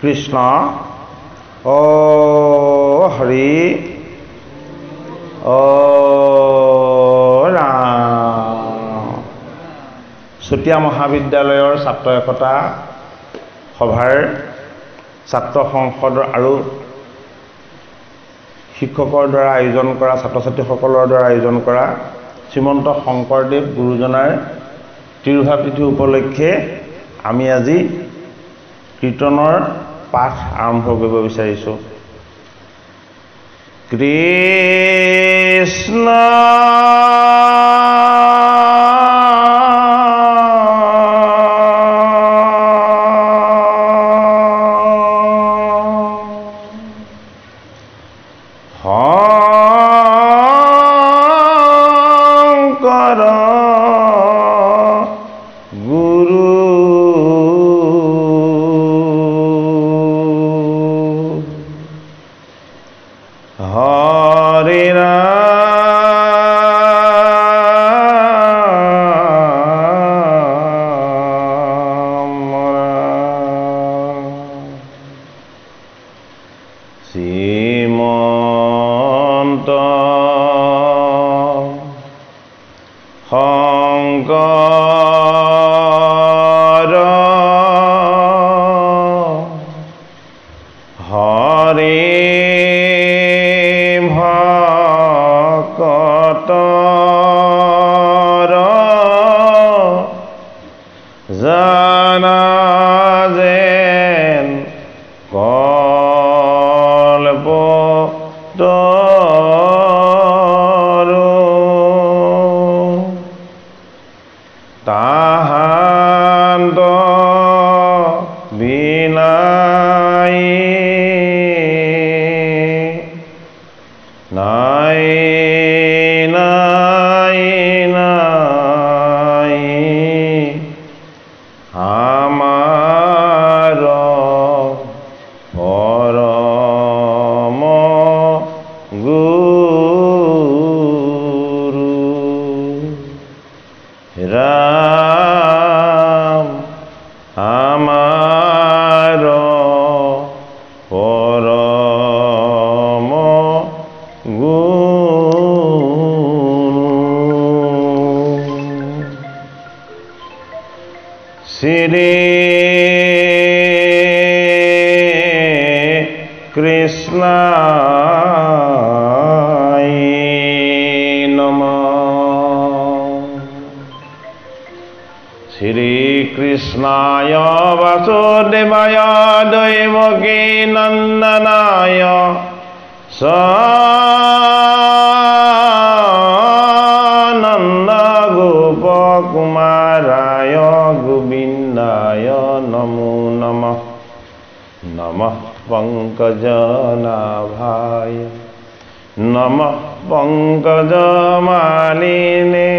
কৃষ্ণ ও হৰি ও ৰাম। চুতীয়া মহাবিদ্যালয়ৰ ছাত্ৰ একতা সভাৰ ছাত্ৰ সংসদ আৰু শিক্ষকৰ দ্বাৰা আয়োজন কৰা ছাত্ৰ ছাত্ৰীসকলৰ দ্বাৰা আয়োজন কৰা শ্ৰীমন্ত শংকৰদেৱ গুৰুজনাৰ তিৰুভাৱ তিথি উপলক্ষে আমি আজি কীৰ্তনৰ পাঠ আৰম্ভ কৰিব বিচাৰিছোঁ। কৃষ্ণ কৃষ্ণায় বাসুদেবায় দৈবকী নন্দনায় সনন্দ গোপ কুমারায় গোবিন্দায় নমো নমঃ। নমঃ পঙ্কজনাভায় নমঃ পঙ্কজমালিনে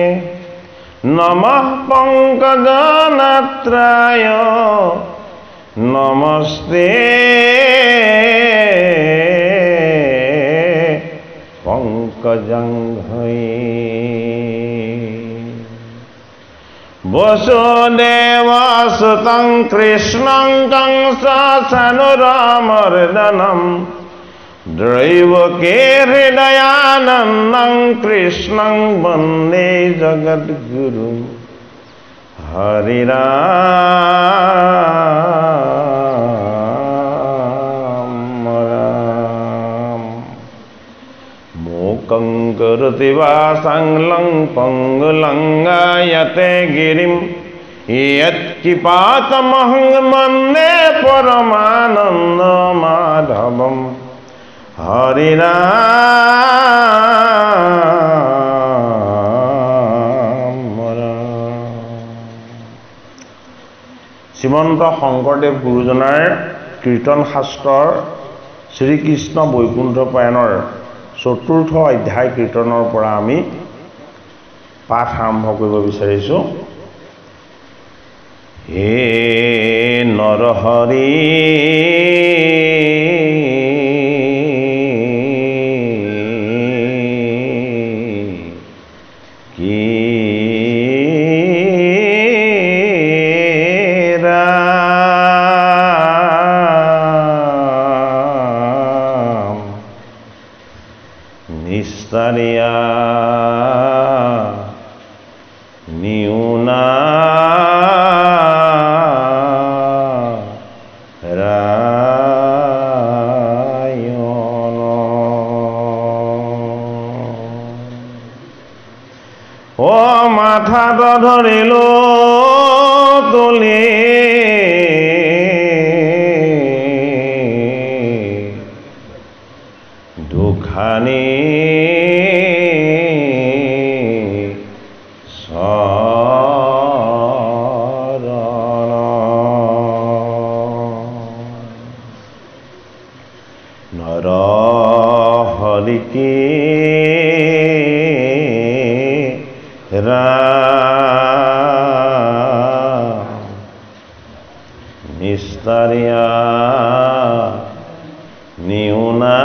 নমঃ পঙ্কজনেত্রায় নমস্তে পঙ্কজঙ্ঘ্রয়ে। বসুদেবসুতং কৃষ্ণং কংসানুরমর্দনম দৈবকী হৃদয়ানন্দং কৃষ্ণং বন্দে জগদ্গুরু। হরি রাম রাম। মূকং কरोति वाचालं পঙ্গুলঙ্ঘয়তে গিরিম यत्किपातमहं वन्दे परमानन्द माधवम्। হরি রাম রাম। শ্ৰীমন্ত শংকৰদেৱ গুৰুজনাৰ কীৰ্তন শাস্ত্ৰৰ শ্ৰীকৃষ্ণ বৈকুণ্ঠ পায়নৰ চতুৰ্থ অধ্যায় কীৰ্তনৰ পৰা আমি পাঠ আৰম্ভ কৰিব বিচাৰিছোঁ। হে নৰহৰি নিস্তাৰিয়া নিউনা ৰায়ন ও মাথাত ধৰিলো তুলি দুখানি নৰহৰিকি নিস্তাৰিয়া নিউনা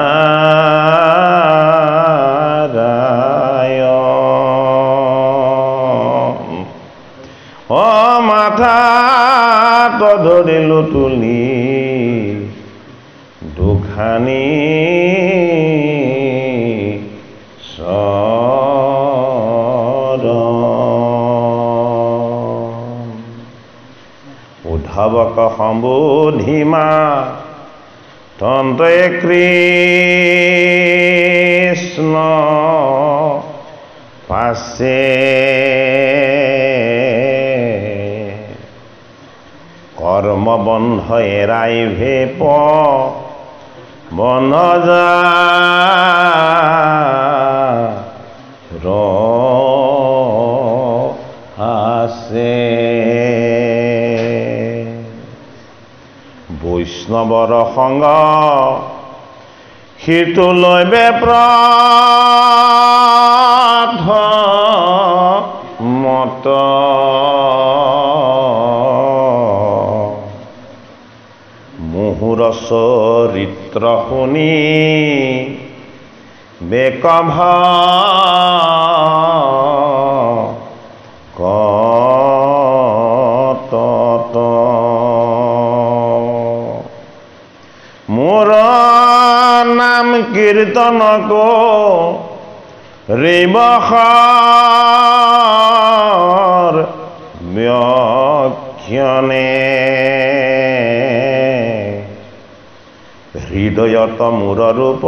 ও মাথাত ধৰিলো তুলি দুখানি উদ্ধৱক সম্বোধিমা তন্ত্ৰে কৃষ্ণ পাছে কৰ্মবন্ধ এৰাই ভেপ বন যা আছে বৈষ্ণৱৰ সংগ সিটো লৈ বেপ্ৰাৰ্থ মত মুহুৰ চৰিত্ৰ শুনি বেকভ কত মোৰ নাম কীৰ্তন ৰিবসাৰ ব্যাখ্যানে হৃদয়ত মোৰ ৰূপ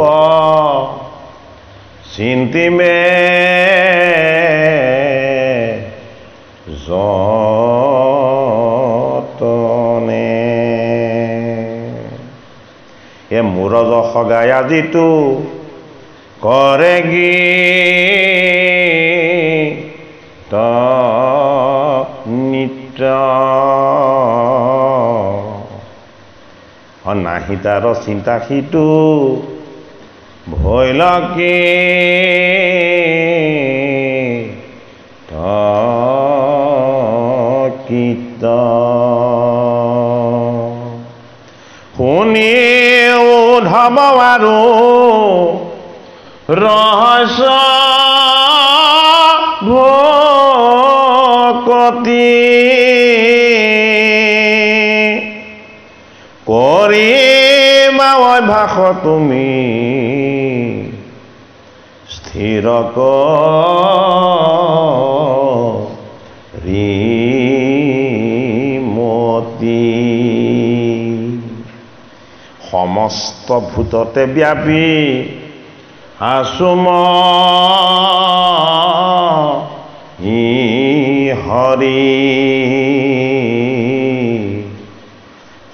চিন্তিমে যতনে এ মোৰ যশ গায়া যিটো কৰে গীত নিত্য নাহি তাৰ চিন্তা সিটো ভৈলকী কীত শুনি উদ্ধৱ আৰু ৰহস্য ভকতি কৰিবা অভ্যাস তুমি স্থিৰ মতি সমস্ত ভূততে ব্যাপী আছো মই হৰি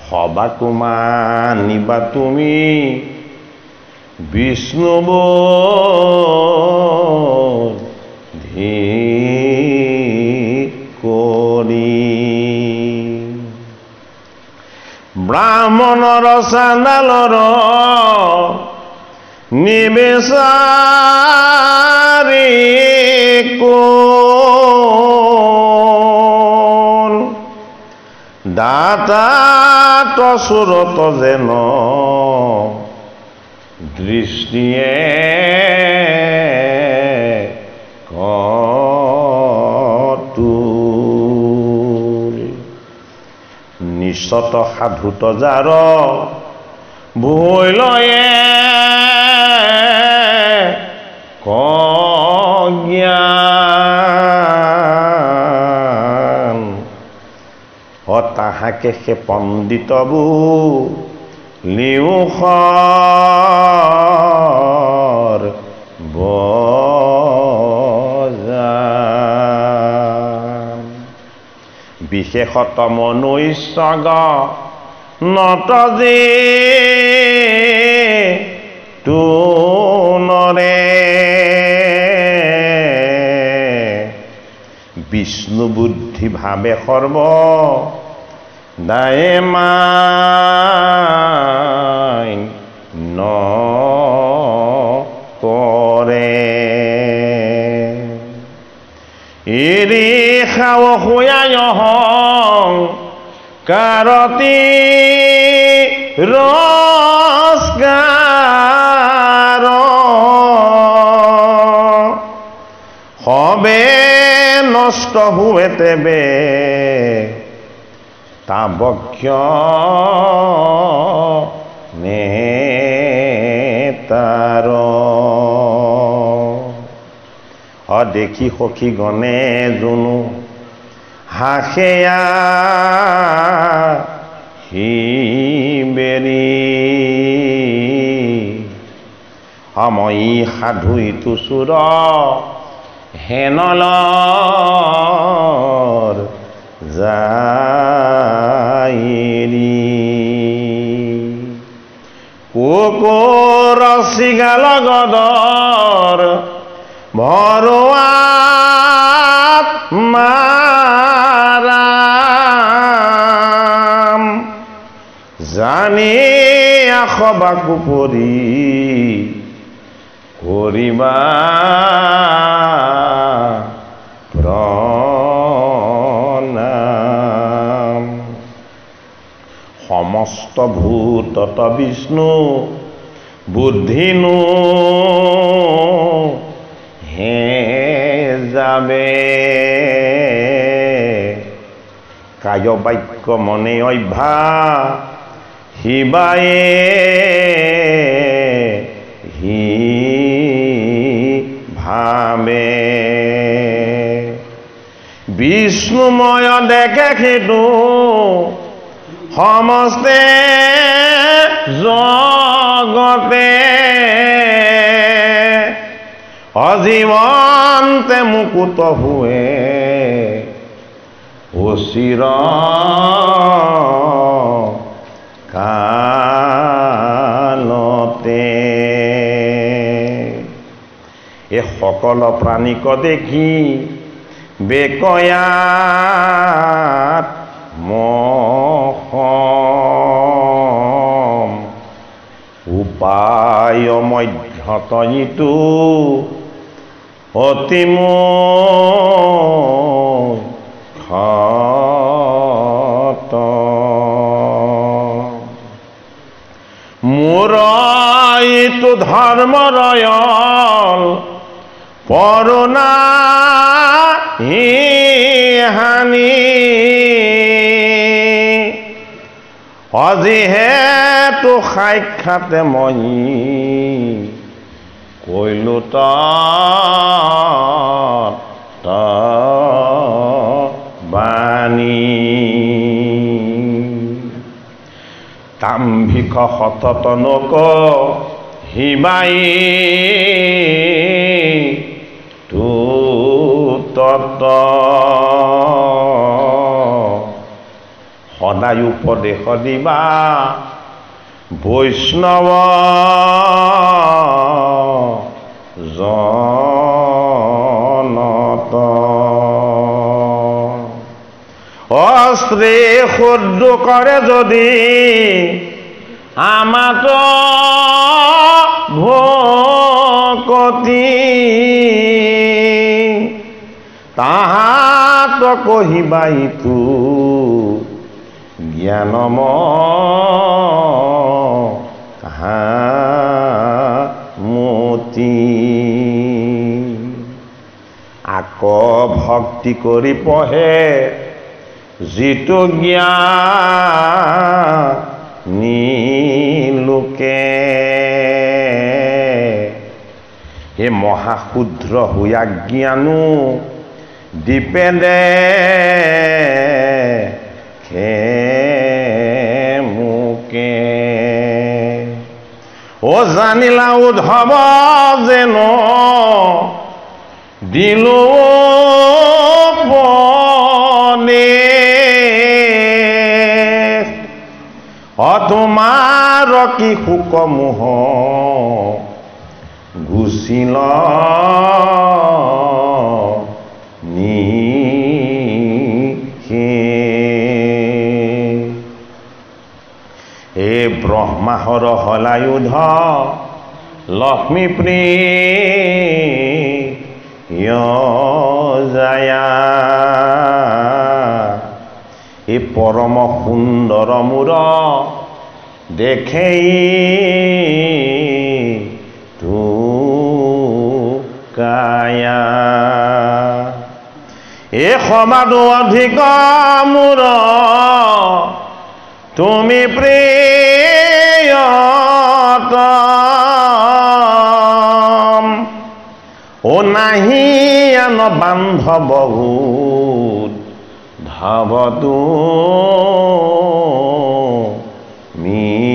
সবাকো মানিবা তুমি বিষ্ণু ধী কৰি ব্ৰাহ্মণৰ চাণ্ডালৰ নিবেচাৰি কোন দাতাত সুৰত যেন দৃষ্টিয়ে নিশ্চত সাধুত যাৰ ভৈলয়ে জ্ঞান তাহাকে সে পণ্ডিতবু লিউখৰ বজান বিশেষত মনুষ্যগ নতজে তোনৰে বিষ্ণু বুদ্ধি ভাবে সৰ্ব দায়ে মাই ন কৰে এৰি খাও শুয়ায় কাৰতি ৰস্কাৰ হবে নষ্ট হুয়ে তেবে তাবক্ষ নেতাৰ দেখি সখী গণে জুনু হাসেয়া হিবেৰি সময়ী সাধুই তুচুৰ হেনলৰ যাইৰি কুকুৰ চিগাল গদৰ ভৰোৱাত মাৰাম জানি আখবা কুপৰি কৰিবা প্ৰণাম সমস্ত ভূতত বিষ্ণু বুদ্ধিনো হে যাবে কায় বাক্য মনে অভ্যাস শিবায়ে হি ভাবে বিষ্ণুময় দেখে সেইটো সমস্তে জগতে অজীৱন্তে মুকুত হুয়ে অচিৰ কালতে এই সকল প্ৰাণীক দেখি বেকয়াত মহম উপায় মধ্যতয়িতো অতিম খত মোৰ ইটো ধৰ্মৰয়ল পৰুণা হানি অজিহেতু সাক্ষাতে মই কৈলো বাণী তাম্ভিক শততনক হিবাই তু তত সদায় উপদেশ দিবা বৈষ্ণৱ জনত অস্ত্ৰী শুদ্ধ কৰে যদি আমাত ভকতি তাহাত কহিবাইতো জ্ঞানম মতি আক ভক্তি কৰি পঢ়ে যিটো জ্ঞানী লোকে হে মহাশুদ্ৰ হুয়াজ্ঞানো দীপে দে খেমুকে ও জানিলা উদ্ধৱ যেন দিলো পনে তোমাৰ কি শোক মোহ গুচিল নিশে হে ব্ৰহ্মাহৰ হলায়ুধ লক্ষ্মী প্ৰিয় জায়া এই পৰম সুন্দৰ মূৰ দেখেই কায়া এ সমাদো অধিক মূৰ তুমি প্ৰিয়তম ও নাহি আন বান্ধৱহু ধাৱতো মিহম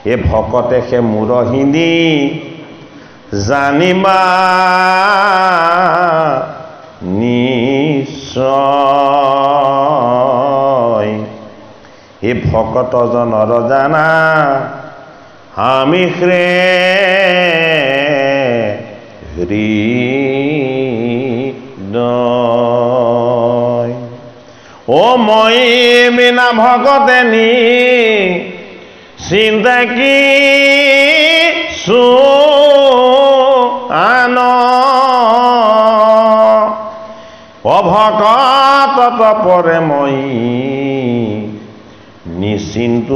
এ ভকতে সে মূৰহিনী জানিবা নিশ্চয় এ ভকতজনৰ জানা আমি হৃদয় ও মই বিনা ভকতেনি চিন্তা কি আন অভকত পৰে মই নিশ্চিন্ত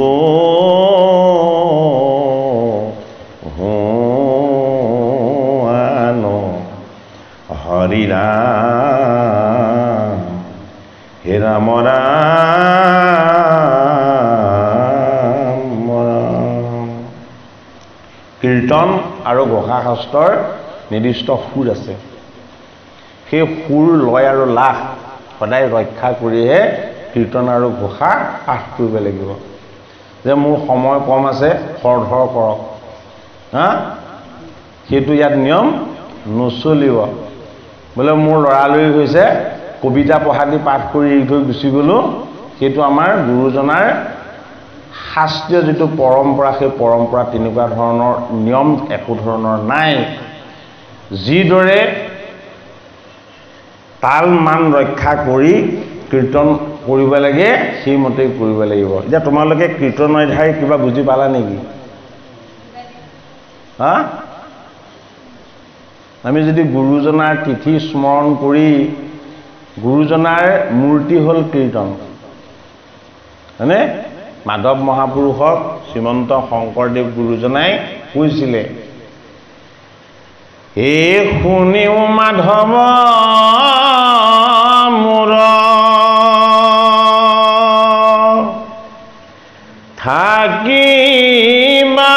আন হৰি ৰাম হে ৰাম কীৰ্তন আৰু ঘোষা শাস্ত্ৰৰ নিৰ্দিষ্ট সুৰ আছে সেই সুৰ লয় আৰু লাখ সদায় ৰক্ষা কৰিহে কীৰ্তন আৰু ঘোষা পাঠ কৰিব লাগিব যে মোৰ সময় কম আছে খৰধৰ কৰক হা সেইটো ইয়াত নিয়ম নচলিব বোলে মোৰ লৰালৰি হৈছে কবিতা পঢ়াদি পাঠ কৰি এৰি থৈ গুচি গ'লোঁ সেইটো আমাৰ গুৰুজনাৰ শাস্ত্ৰীয় যিটো পৰম্পৰা সেই পৰম্পৰা তেনেকুৱা ধৰণৰ নিয়ম একো ধৰণৰ নাই যিদৰে তাল মান ৰক্ষা কৰি কীৰ্তন কৰিব লাগে সেইমতেই কৰিব লাগিব এতিয়া তোমালোকে কীৰ্তনৰ ধাৰি কিবা বুজি পালা নেকি হা আমি যদি গুৰুজনাৰ তিথি স্মৰণ কৰি গুৰুজনাৰ মূৰ্তি হ'ল কীৰ্তন হয়নে মাধৱ মহাপুৰুষক শ্ৰীমন্ত শংকৰদেৱ গুৰুজনাই কৈছিলে হে শুনিও মাধৱ মোৰ থাকিবা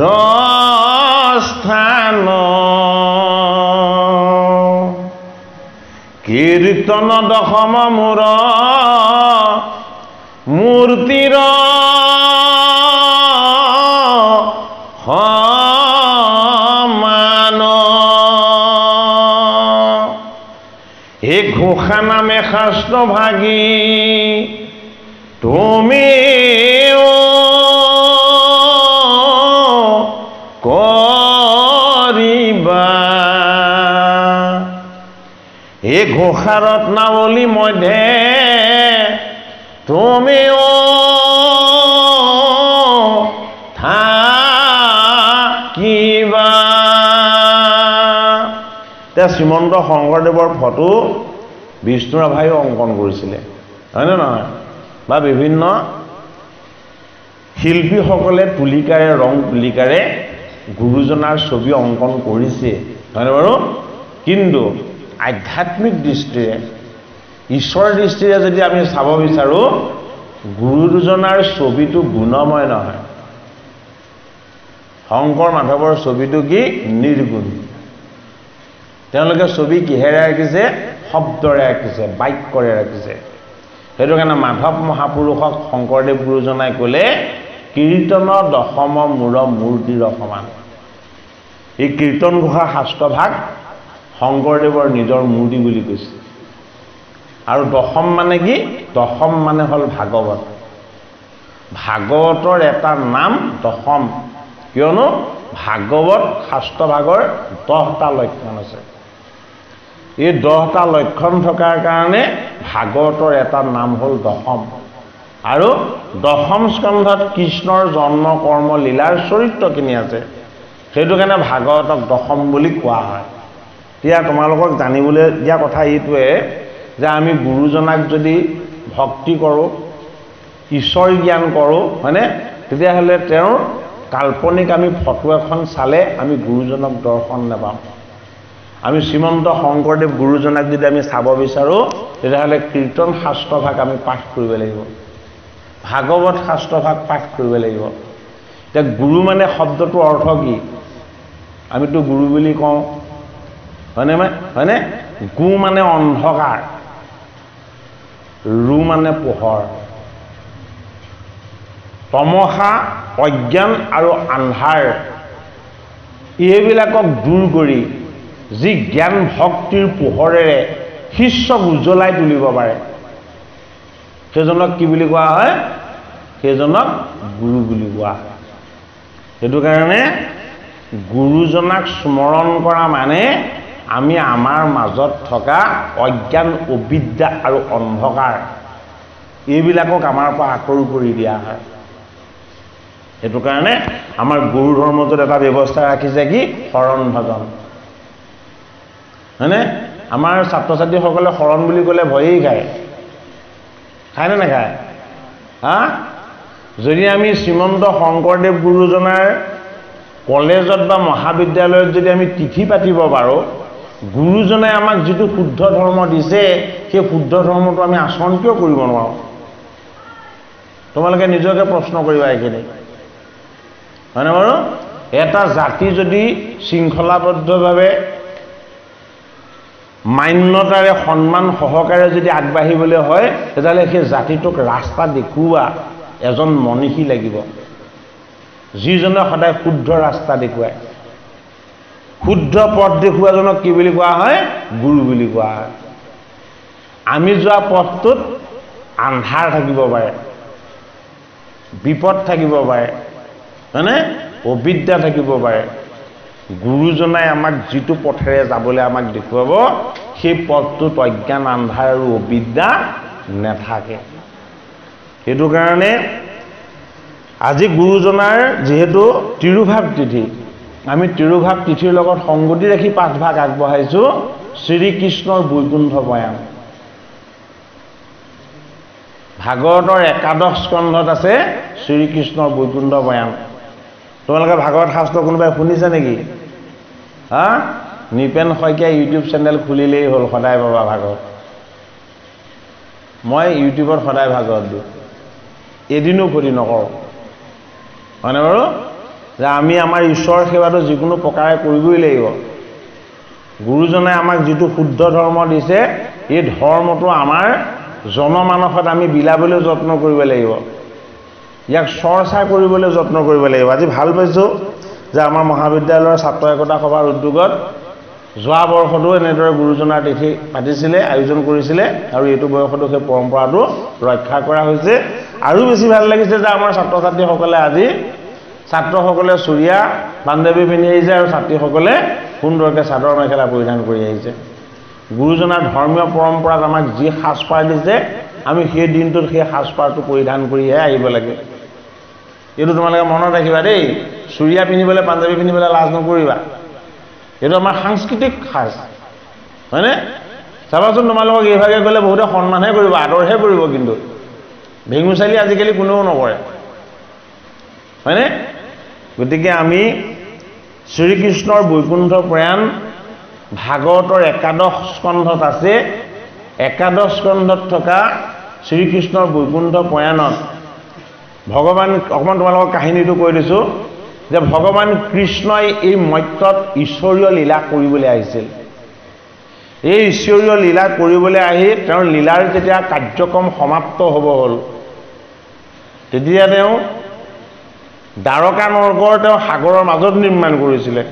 ৰস্থান কীৰ্তন দশম মূৰ মূৰ্তিৰ সমান হে ঘোষা নামে শাস্ত্ৰ ভাগী তুমি কৰিবা এ ঘোষা ৰত্নাৱলী মধ্যে তুমি থাকিবা এতিয়া শ্ৰীমন্ত শংকৰদেৱৰ ফটো বিষ্ণু ৰাভায়ো অংকন কৰিছিলে হয়নে নহয় বা বিভিন্ন শিল্পীসকলে তুলিকাৰে ৰং তুলিকাৰে গুৰুজনাৰ ছবি অংকন কৰিছে হয়নে বাৰু কিন্তু আধ্যাত্মিক দৃষ্টিৰে ঈশ্বৰ দৃষ্টিৰে যদি আমি চাব বিচাৰোঁ গুৰু দুজনাৰ ছবিটো গুণময় নহয় শংকৰ মাধৱৰ ছবিটো কি নিৰ্গুণ তেওঁলোকে ছবি কিহেৰে আঁকিছে শব্দৰে আঁকিছে বাক্যৰে আঁকিছে সেইটো কাৰণে মাধৱ মহাপুৰুষক শংকৰদেৱ গুৰুজনাই ক'লে কীৰ্তন দশম মূৰ মূৰ্তিৰ সমান এই কীৰ্তন ঘোষা শাস্ত্ৰভাগ শংকৰদেৱৰ নিজৰ মূৰ্তি বুলি কৈছে আৰু দশম মানে কি দশম মানে হ'ল ভাগৱত ভাগৱতৰ এটা নাম দশম কিয়নো ভাগৱত শাস্ত্ৰভাগৰ 10টা লক্ষণ আছে এই 10টা লক্ষণ থকাৰ কাৰণে ভাগৱতৰ এটা নাম হ'ল দশম আৰু দশম স্কন্ধত কৃষ্ণৰ জন্ম কৰ্ম লীলাৰ চৰিত্ৰখিনি আছে সেইটো কাৰণে ভাগৱতক দশম বুলি কোৱা হয় এতিয়া তোমালোকক জানিবলৈ দিয়া কথা এইটোৱে যে আমি গুৰুজনাক যদি ভক্তি কৰোঁ ঈশ্বৰ জ্ঞান কৰোঁ হয়নে তেতিয়াহ'লে তেওঁৰ কাল্পনিক আমি ফটো এখন চালে আমি গুৰুজনক দৰ্শন নাপাম আমি শ্ৰীমন্ত শংকৰদেৱ গুৰুজনাক যদি আমি চাব বিচাৰোঁ তেতিয়াহ'লে কীৰ্তন শাস্ত্ৰভাগ আমি পাঠ কৰিব লাগিব ভাগৱত শাস্ত্ৰভাগ পাঠ কৰিব লাগিব এতিয়া গুৰু মানে শব্দটোৰ অৰ্থ কি আমিতো গুৰু বুলি কওঁ হয়নে গু মানে অন্ধকাৰ ৰু মানে পোহৰ তমসা অজ্ঞান আৰু আন্ধাৰ এইবিলাকক দূৰ কৰি যি জ্ঞান ভক্তিৰ পোহৰেৰে শিষ্যক উজ্বলাই তুলিব পাৰে সেইজনক কি বুলি কোৱা হয় সেইজনক গুৰু বুলি কোৱা হয় সেইটো কাৰণে গুৰুজনাক স্মৰণ কৰা মানে আমি আমাৰ মাজত থকা অজ্ঞান অবিদ্যা আৰু অন্ধকাৰ এইবিলাকক আমাৰ পৰা আঁতৰ কৰি দিয়া হয় সেইটো কাৰণে আমাৰ গুৰু ধৰ্মটোত এটা ব্যৱস্থা ৰাখিছে কি শৰণ ভজন হয়নে আমাৰ ছাত্ৰ ছাত্ৰীসকলে শৰণ বুলি ক'লে ভয়েই খায়নে নাখায় যদি আমি শ্ৰীমন্ত শংকৰদেৱ গুৰুজনাৰ কলেজত বা মহাবিদ্যালয়ত যদি আমি তিথি পাতিব পাৰোঁ গুৰুজনাই আমাক যিটো শুদ্ধ ধৰ্ম দিছে সেই শুদ্ধ ধৰ্মটো আমি আচৰণ কিয় কৰিব নোৱাৰোঁ তোমালোকে নিজকে প্ৰশ্ন কৰিবা এইখিনি হয়নে বাৰু এটা জাতি যদি শৃংখলাবদ্ধভাৱে মান্যতাৰে সন্মান সহকাৰে যদি আগবাঢ়িবলৈ হয় তেতিয়াহ'লে সেই জাতিটোক ৰাস্তা দেখুওৱা এজন মনীষী লাগিব যিজনে সদায় শুদ্ধ ৰাস্তা দেখুৱায় শুদ্ধ পথ দেখুৱাজনক কি বুলি কোৱা হয় গুৰু বুলি কোৱা হয় আমি যোৱা পথটোত আন্ধাৰ থাকিব পাৰে বিপদ থাকিব পাৰে হয়নে অবিদ্যা থাকিব পাৰে গুৰুজনাই আমাক যিটো পথেৰে যাবলৈ আমাক দেখুৱাব সেই পথটোত অজ্ঞান আন্ধাৰ আৰু অবিদ্যা নাথাকে সেইটো কাৰণে আজি গুৰুজনাৰ যিহেতু তিৰুভাৱ তিথি আমি তিৰুভাৱ তিথিৰ লগত সংগতি ৰাখি পাঠভাগ আগবঢ়াইছোঁ শ্ৰীকৃষ্ণৰ বৈকুণ্ঠ বয়ান ভাগৱতৰ একাদশ স্কন্ধত আছে শ্ৰীকৃষ্ণৰ বৈকুণ্ঠ বয়ান তোমালোকে ভাগৱত শাস্ত্ৰ কোনোবাই শুনিছে নেকি নিপেন শইকীয়া ইউটিউব চেনেল খুলিলেই হ'ল সদায় পাবা ভাগৱত মই ইউটিউবত সদায় ভাগৱত দিওঁ এদিনো ক্ষতি নকৰোঁ হয়নে বাৰু যে আমি আমাৰ ঈশ্বৰৰ সেৱাটো যিকোনো প্ৰকাৰে কৰিবই লাগিব গুৰুজনাই আমাক যিটো শুদ্ধ ধৰ্ম দিছে এই ধৰ্মটো আমাৰ জনমানসত আমি বিলাবলৈ যত্ন কৰিব লাগিব ইয়াক চৰ্চা কৰিবলৈ যত্ন কৰিব লাগিব আজি ভাল পাইছোঁ যে আমাৰ মহাবিদ্যালয়ৰ ছাত্ৰ একতা সভাৰ উদ্যোগত যোৱা বৰ্ষতো এনেদৰে গুৰুজনাৰ তিথি পাতিছিলে আয়োজন কৰিছিলে আৰু এইটো বয়সতো সেই পৰম্পৰাটো ৰক্ষা কৰা হৈছে আৰু বেছি ভাল লাগিছে যে আমাৰ ছাত্ৰ ছাত্ৰীসকলে আজি ছাত্ৰসকলে চুৰিয়া বান্ধৱী পিন্ধি আহিছে আৰু ছাত্ৰীসকলে সুন্দৰকৈ চাদৰ মেখেলা পৰিধান কৰি আহিছে গুৰুজনাৰ ধৰ্মীয় পৰম্পৰাত আমাক যি সাজপাৰ দিছে আমি সেই দিনটোত সেই সাজপাৰটো পৰিধান কৰিহে আহিব লাগে এইটো তোমালোকে মনত ৰাখিবা দেই চুৰিয়া পিন্ধিবলৈ পাঞ্জাবী পিন্ধিবলৈ লাজ নকৰিবা এইটো আমাৰ সাংস্কৃতিক সাজ হয়নে চাবাচোন তোমালোকক এইভাগে গ'লে বহুতে সন্মানহে কৰিব আদৰহে কৰিব কিন্তু ভেঙুচালি আজিকালি কোনেও নকৰে হয়নে গতিকে আমি শ্ৰীকৃষ্ণৰ বৈকুণ্ঠ প্ৰয়াণ ভাগৱতৰ একাদশ স্কন্ধত আছে একাদশ স্কন্ধত থকা শ্ৰীকৃষ্ণৰ বৈকুণ্ঠ প্ৰয়াণত ভগৱান অকণমান তোমালোকৰ কাহিনীটো কৈ দিছোঁ যে ভগৱান কৃষ্ণই এই মৰ্ত্যত ঈশ্বৰীয় লীলা কৰিবলৈ আহিছিল। এই ঈশ্বৰীয় লীলা কৰিবলৈ আহি তেওঁৰ লীলাৰ যেতিয়া কাৰ্যক্ৰম সমাপ্ত হ'ব হ'ল তেতিয়া তেওঁ দ্বাৰকা নগৰ তেওঁ সাগৰৰ মাজত নিৰ্মাণ কৰিছিলে।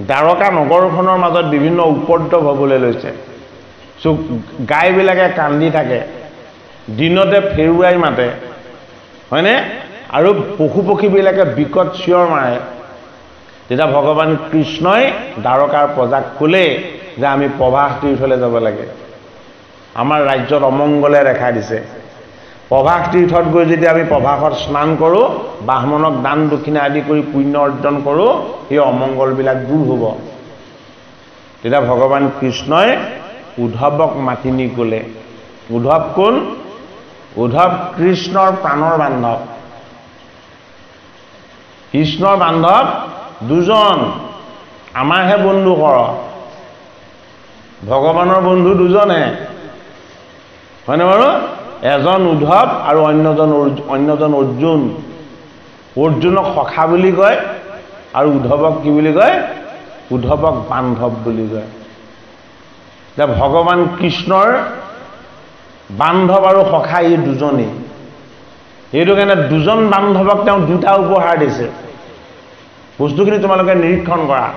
দ্বাৰকা নগৰখনৰ মাজত বিভিন্ন উপদ্ৰৱ হ'বলৈ লৈছে। গাইবিলাকে কান্দি থাকে, দিনতে ফেৰুৱাই মাতে, হয়নে? আৰু পশু পক্ষীবিলাকে বিকট চিঞৰ মাৰে। তেতিয়া ভগৱান কৃষ্ণই দ্বাৰকাৰ প্ৰজাক ক'লে যে আমি প্ৰভাস তীৰ্থলৈ যাব লাগে, আমাৰ ৰাজ্যত অমংগলে দেখা দিছে। প্ৰভাস তীৰ্থত গৈ যদি আমি প্ৰভাসত স্নান কৰোঁ, ব্ৰাহ্মণক দান দক্ষিণা আদি কৰি পুণ্য অৰ্জন কৰোঁ, সেই অমংগলবিলাক দূৰ হ'ব। তেতিয়া ভগৱান কৃষ্ণই উদ্ধৱক মাতি নি ক'লে, উদ্ধৱ কোন? উদ্ধৱ কৃষ্ণৰ প্ৰাণৰ বান্ধৱ। কৃষ্ণৰ বান্ধৱ দুজন, আমাৰহে বন্ধু কৰ, ভগৱানৰ বন্ধু দুজনে, হয়নে বাৰু? এজন উদ্ধৱ আৰু অন্যজন অৰ্জুন। অৰ্জুনক সখা বুলি কয় আৰু উদ্ধৱক কি বুলি কয়? উদ্ধৱক বান্ধৱ বুলি কয়। যে ভগৱান কৃষ্ণৰ বান্ধৱ আৰু সখা এই দুজনেই। সেইটো কাৰণে দুজন বান্ধৱক তেওঁ দুটা উপহাৰ দিছে। বস্তুখিনি তোমালোকে নিৰীক্ষণ কৰা।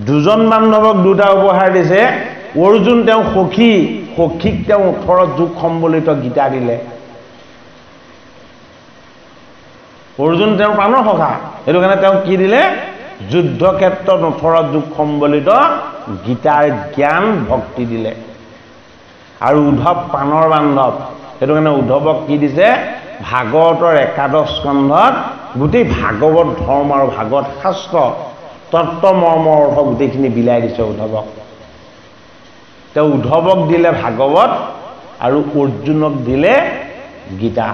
দুজন বান্ধৱক দুটা উপহাৰ দিছে। অৰ্জুন তেওঁ সখীক তেওঁ 18 যুগ সম্বলিত গীতা দিলে। অৰ্জুন তেওঁৰ প্ৰাণৰ সখা, সেইটো কাৰণে তেওঁ কি দিলে? যুদ্ধক্ষেত্ৰত 18 যুগ সম্বলিত গীতাৰ জ্ঞান ভক্তি দিলে। আৰু উদ্ধৱ প্ৰাণৰ বান্ধৱ, সেইটো কাৰণে উদ্ধৱক কি দিছে? ভাগৱতৰ 11 স্কন্ধত গোটেই ভাগৱত ধৰ্ম আৰু ভাগৱত শাস্ত্ৰ তত্ত্ব মৰ্মৰ অৰ্থ গোটেইখিনি বিলাই দিছে উদ্ধৱক। তেওঁ উদ্ধৱক দিলে ভাগৱত আৰু অৰ্জুনক দিলে গীতা।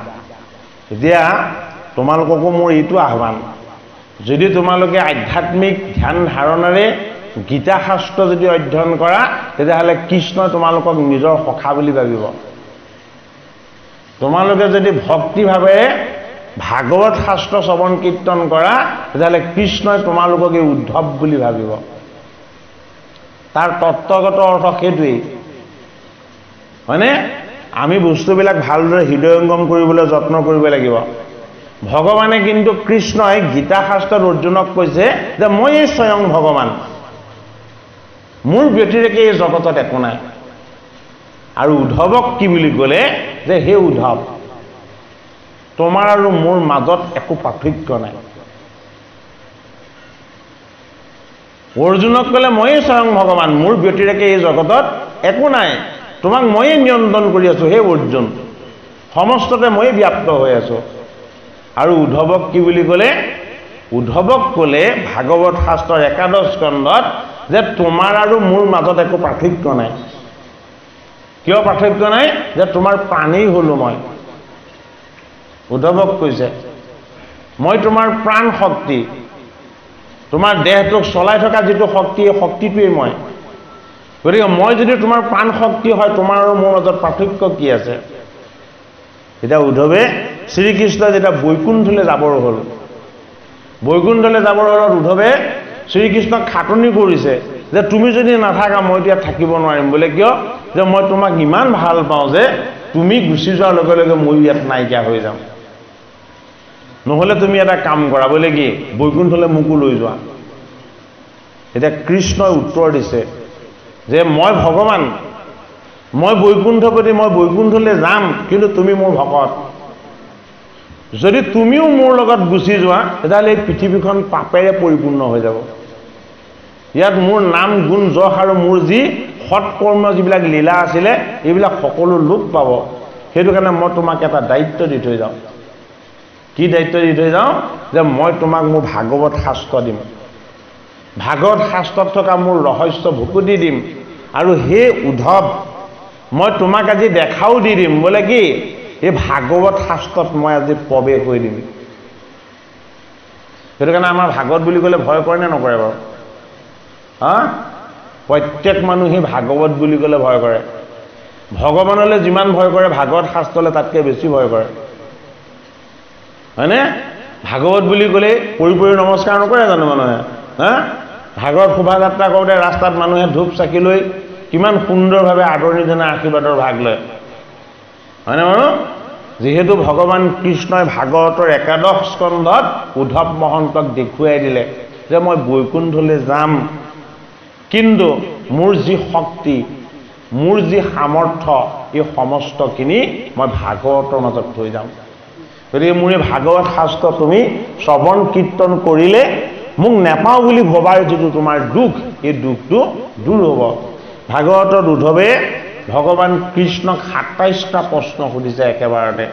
এতিয়া তোমালোককো মোৰ এইটো আহ্বান, যদি তোমালোকে আধ্যাত্মিক ধ্যান ধাৰণাৰে গীতা শাস্ত্ৰ যদি অধ্যয়ন কৰা, তেতিয়াহ'লে কৃষ্ণই তোমালোকক নিজৰ সখা বুলি ভাবিব। তোমালোকে যদি ভক্তিভাৱেৰে ভাগৱত শাস্ত্ৰ শ্ৰৱণ কীৰ্তন কৰা, তেতিয়াহ'লে কৃষ্ণই তোমালোকক এই উদ্ধৱ বুলি ভাবিব। তাৰ তত্ত্বগত অৰ্থ সেইটোৱেই, হয়নে? আমি বস্তুবিলাক ভালদৰে হৃদয়ংগম কৰিবলৈ যত্ন কৰিব লাগিব। ভগৱানে কিন্তু কৃষ্ণই গীতা শাস্ত্ৰত অৰ্জুনক কৈছে যে মই স্বয়ং ভগৱান, মোৰ ব্যতিৰেকে এই জগতত একো নাই। আৰু উদ্ধৱক কি বুলি ক'লে যে হে উদ্ধৱ, তোমাৰ আৰু মোৰ মাজত একো পাৰ্থক্য নাই। অৰ্জুনক ক'লে ময়ে স্বয়ং ভগৱান, মোৰ ব্যতিৰেকে এই জগতত একো নাই, তোমাক ময়ে নিয়ন্ত্ৰণ কৰি আছোঁ হে অৰ্জুন, সমস্ততে ময়ে ব্যাপ্ত হৈ আছোঁ। আৰু উদ্ধৱক কি বুলি ক'লে? উদ্ধৱক ক'লে ভাগৱত শাস্ত্ৰৰ 11 স্কন্ধত যে তোমাৰ আৰু মোৰ মাজত একো পাৰ্থক্য নাই। কিয় পাৰ্থক্য নাই? যে তোমাৰ প্ৰাণেই হ'লো মই। উদ্ধৱক কৈছে মই তোমাৰ প্ৰাণ শক্তি, তোমাৰ দেহটোক চলাই থকা যিটো শক্তি, এই শক্তিটোৱেই মই। গতিকে মই যদি তোমাৰ প্ৰাণ শক্তি হয়, তোমাৰ আৰু মোৰ মাজত পাৰ্থক্য কি আছে? এতিয়া উদ্ধৱে শ্ৰীকৃষ্ণ যেতিয়া বৈকুণ্ঠলৈ যাবৰ হ'ল, বৈকুণ্ঠলৈ যাবৰ হ'লত উদ্ধৱে শ্ৰীকৃষ্ণক খাটনি কৰিছে যে তুমি যদি নাথাকা মই এতিয়া থাকিব নোৱাৰিম। বোলে কিয়? যে মই তোমাক ইমান ভাল পাওঁ যে তুমি গুচি যোৱাৰ লগে লগে মই ইয়াত নাইকিয়া হৈ যাম। নহ'লে তুমি এটা কাম কৰা, বোলে কি বৈকুণ্ঠলৈ মোকো লৈ যোৱা। এতিয়া কৃষ্ণই উত্তৰ দিছে যে মই ভগৱান, মই বৈকুণ্ঠপতি, মই বৈকুণ্ঠলৈ যাম, কিন্তু তুমি মোৰ ভকত। যদি তুমিও মোৰ লগত গুচি যোৱা, তেতিয়াহ'লে এই পৃথিৱীখন পাপেৰে পৰিপূৰ্ণ হৈ যাব। ইয়াত মোৰ নাম গুণ যশ আৰু মোৰ যি সৎকৰ্ম যিবিলাক লীলা আছিলে, এইবিলাক সকলো লোপ পাব। সেইটো কাৰণে মই তোমাক এটা দায়িত্ব দি থৈ যাওঁ। কি দায়িত্ব দি থৈ যাওঁ? যে মই তোমাক মোৰ ভাগৱত শাস্ত্ৰ দিম, ভাগৱত শাস্ত্ৰত থকা মোৰ ৰহস্য ভুকুতি দিম। আৰু হে উদ্ধৱ, মই তোমাক আজি দেখাও দি দিম। বোলে কি? এই ভাগৱত শাস্ত্ৰত মই আজি প্ৰৱেশ হৈ দিম। সেইটো কাৰণে আমাৰ ভাগৱত বুলি ক'লে ভয় কৰে নে নকৰে বাৰু? হা? প্ৰত্যেক মানুহে ভাগৱত বুলি ক'লে ভয় কৰে। ভগৱানলৈ যিমান ভয় কৰে ভাগৱত শাস্ত্ৰলৈ তাতকৈ বেছি ভয় কৰে হয়নে ভাগৱত বুলি ক'লে পৰি নমস্কাৰ নকৰে জানো মানুহে হা ভাগৱত শোভাযাত্ৰা কৰোঁতে ৰাস্তাত মানুহে ধূপ চাকি লৈ কিমান সুন্দৰভাৱে আদৰণি জনাই আশীৰ্বাদৰ ভাগ লয় হয়নে বাৰু যিহেতু ভগৱান কৃষ্ণই ভাগৱতৰ একাদশ স্কন্ধত উদ্ধৱ মহন্তক দেখুৱাই দিলে যে মই বৈকুণ্ঠলৈ যাম কিন্তু মোৰ যি শক্তি মোৰ যি সামৰ্থ্য এই সমস্তখিনি মই ভাগৱতৰ মাজত থৈ যাম গতিকে মোৰ এই ভাগৱত শাস্ত্ৰ তুমি শ্ৰৱণ কীৰ্তন কৰিলে মোক নেপাওঁ বুলি ভবাৰ যিটো তোমাৰ দুখ এই দুখটো দূৰ হ'ব ভাগৱতত উদ্ধৱে ভগৱান কৃষ্ণক ২৭টা প্ৰশ্ন সুধিছে একেবাৰতে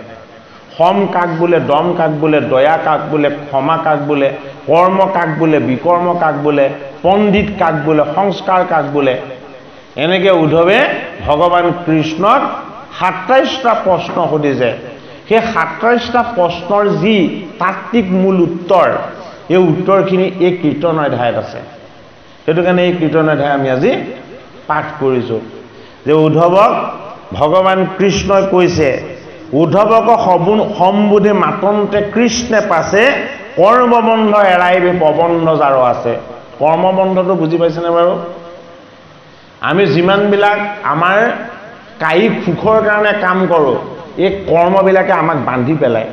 সম কাক বোলে দম কাক বোলে দয়া কাক বোলে ক্ষমা কাক বোলে কৰ্ম কাক বোলে বিকৰ্ম কাক বোলে পণ্ডিত কাক বোলে সংস্কাৰ কাক বোলে এনেকৈ উদ্ধৱে ভগৱান কৃষ্ণক ২৭টা প্ৰশ্ন সুধিছে সেই ২৭টা প্ৰশ্নৰ যি তাত্ত্বিক মূল উত্তৰ এই উত্তৰখিনি এই কীৰ্তন অধ্যায়ত আছে সেইটো কাৰণে এই কীৰ্তন অধ্যায় আমি আজি পাঠ কৰিছোঁ যে উদ্ধৱক ভগৱান কৃষ্ণই কৈছে উদ্ধৱক সম্বোধি মাতন্তে কৃষ্ণে পাছে কৰ্মবন্ধ এৰাইবে প্ৰবন্ধ যাৰ আছে কৰ্মবন্ধটো বুজি পাইছেনে বাৰু আমি যিমানবিলাক আমাৰ কায়িক সুখৰ কাৰণে কাম কৰোঁ এই কৰ্মবিলাকে আমাক বান্ধি পেলায়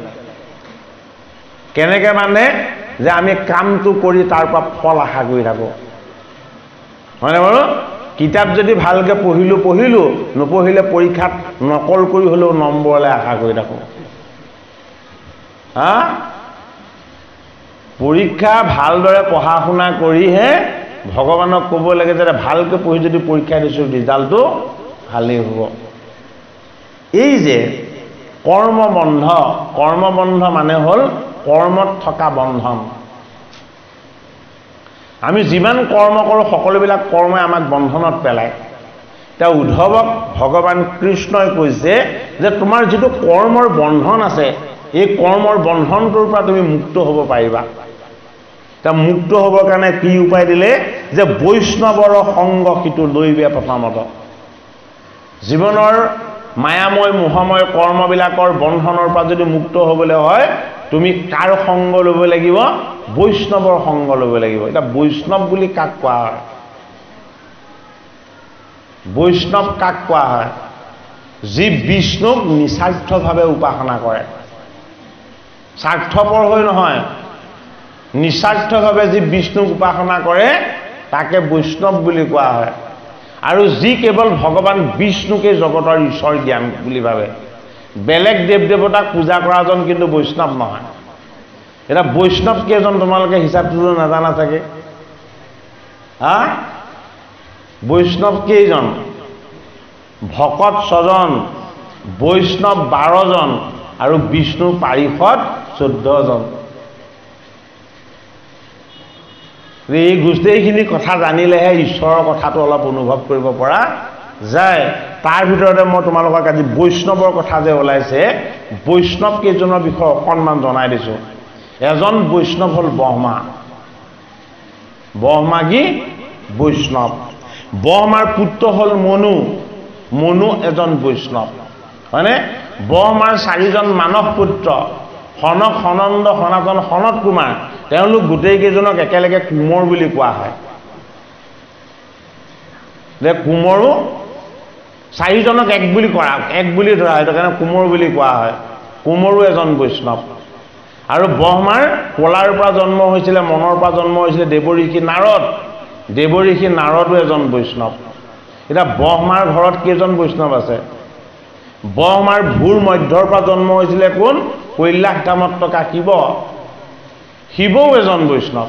কেনেকৈ বান্ধে যে আমি কামটো কৰি তাৰ পৰা ফল আশা কৰি থাকোঁ হয়নে বাৰু কিতাপ যদি ভালকৈ পঢ়িলোঁ নপঢ়িলে পৰীক্ষাত নকল কৰি হ'লেও নম্বৰলৈ আশা কৰি থাকোঁ হা পৰীক্ষা ভালদৰে পঢ়া শুনা কৰিহে ভগৱানক ক'ব লাগে যে ভালকৈ পঢ়ি যদি পৰীক্ষা দিছোঁ ৰিজাল্টটো ভালেই হ'ব এই যে কৰ্মবন্ধ মানে হ'ল কৰ্মত থকা বন্ধন আমি যিমান কৰ্ম কৰোঁ সকলোবিলাক কৰ্মই আমাক বন্ধনত পেলায় এতিয়া উদ্ধৱক ভগৱান কৃষ্ণই কৈছে যে তোমাৰ যিটো কৰ্মৰ বন্ধন আছে এই কৰ্মৰ বন্ধনটোৰ পৰা তুমি মুক্ত হ'ব পাৰিবা এতিয়া মুক্ত হ'বৰ কাৰণে কি উপায় দিলে যে বৈষ্ণৱৰ সংগ সিটো লৈবে প্ৰথমত জীৱনৰ মায়াময় মোহময় কৰ্মবিলাকৰ বন্ধনৰ পৰা যদি মুক্ত হ'বলৈ হয় তুমি কাৰ সংগ ল'ব লাগিব বৈষ্ণৱৰ সংগ ল'ব লাগিব এটা বৈষ্ণৱ বুলি কাক কোৱা হয় বৈষ্ণৱ কাক কোৱা হয় যি বিষ্ণুক নিস্বাৰ্থভাৱে উপাসনা কৰে স্বাৰ্থপৰ হৈ নহয় নিস্বাৰ্থভাৱে যি বিষ্ণুক উপাসনা কৰে তাকে বৈষ্ণৱ বুলি কোৱা হয় আৰু যি কেৱল ভগৱান বিষ্ণুকে জগতৰ ঈশ্বৰ জ্ঞান বুলি ভাবে বেলেগ দেৱ দেৱতাক পূজা কৰাজন কিন্তু বৈষ্ণৱ নহয় এটা বৈষ্ণৱ কেইজন তোমালোকে হিচাপটো নাজানা চাগে হা বৈষ্ণৱ কেইজন ভকত ৬জন বৈষ্ণৱ ১২জন আৰু বিষ্ণু পাৰিষদ ১৪জন এই গোটেইখিনি কথা জানিলেহে ঈশ্বৰৰ কথাটো অলপ অনুভৱ কৰিব পৰা যায় তাৰ ভিতৰতে মই তোমালোকক আজি বৈষ্ণৱৰ কথা যে ওলাইছে বৈষ্ণৱ কেইজনৰ বিষয়ে অকণমান জনাই দিছোঁ এজন বৈষ্ণৱ হ'ল ব্ৰহ্মা কি বৈষ্ণৱ ব্ৰহ্মাৰ পুত্ৰ হ'ল মনু এজন বৈষ্ণৱ হয়নে ব্ৰহ্মাৰ ৪জন মানস পুত্ৰ সনক সনন্দ সনাতন সনত কুমাৰ তেওঁলোক গোটেইকেইজনক একেলগে কোমৰ বুলি কোৱা হয় যে কোমৰো ৪জনক এক বুলি ধৰা হয় সেইটো কাৰণে কোমৰ বুলি কোৱা হয় কোমৰো এজন বৈষ্ণৱ আৰু ব্ৰহ্মাৰ কলাৰ পৰা জন্ম হৈছিলে মনৰ পৰা জন্ম হৈছিলে দেৱঋষি নাৰদো এজন বৈষ্ণৱ এতিয়া ব্ৰহ্মাৰ ঘৰত কেইজন বৈষ্ণৱ আছে ব্ৰহ্মাৰ ভূৰ মধ্যৰ পৰা জন্ম হৈছিলে কোন কৈলাশ ধামত থকা শিৱও এজন বৈষ্ণৱ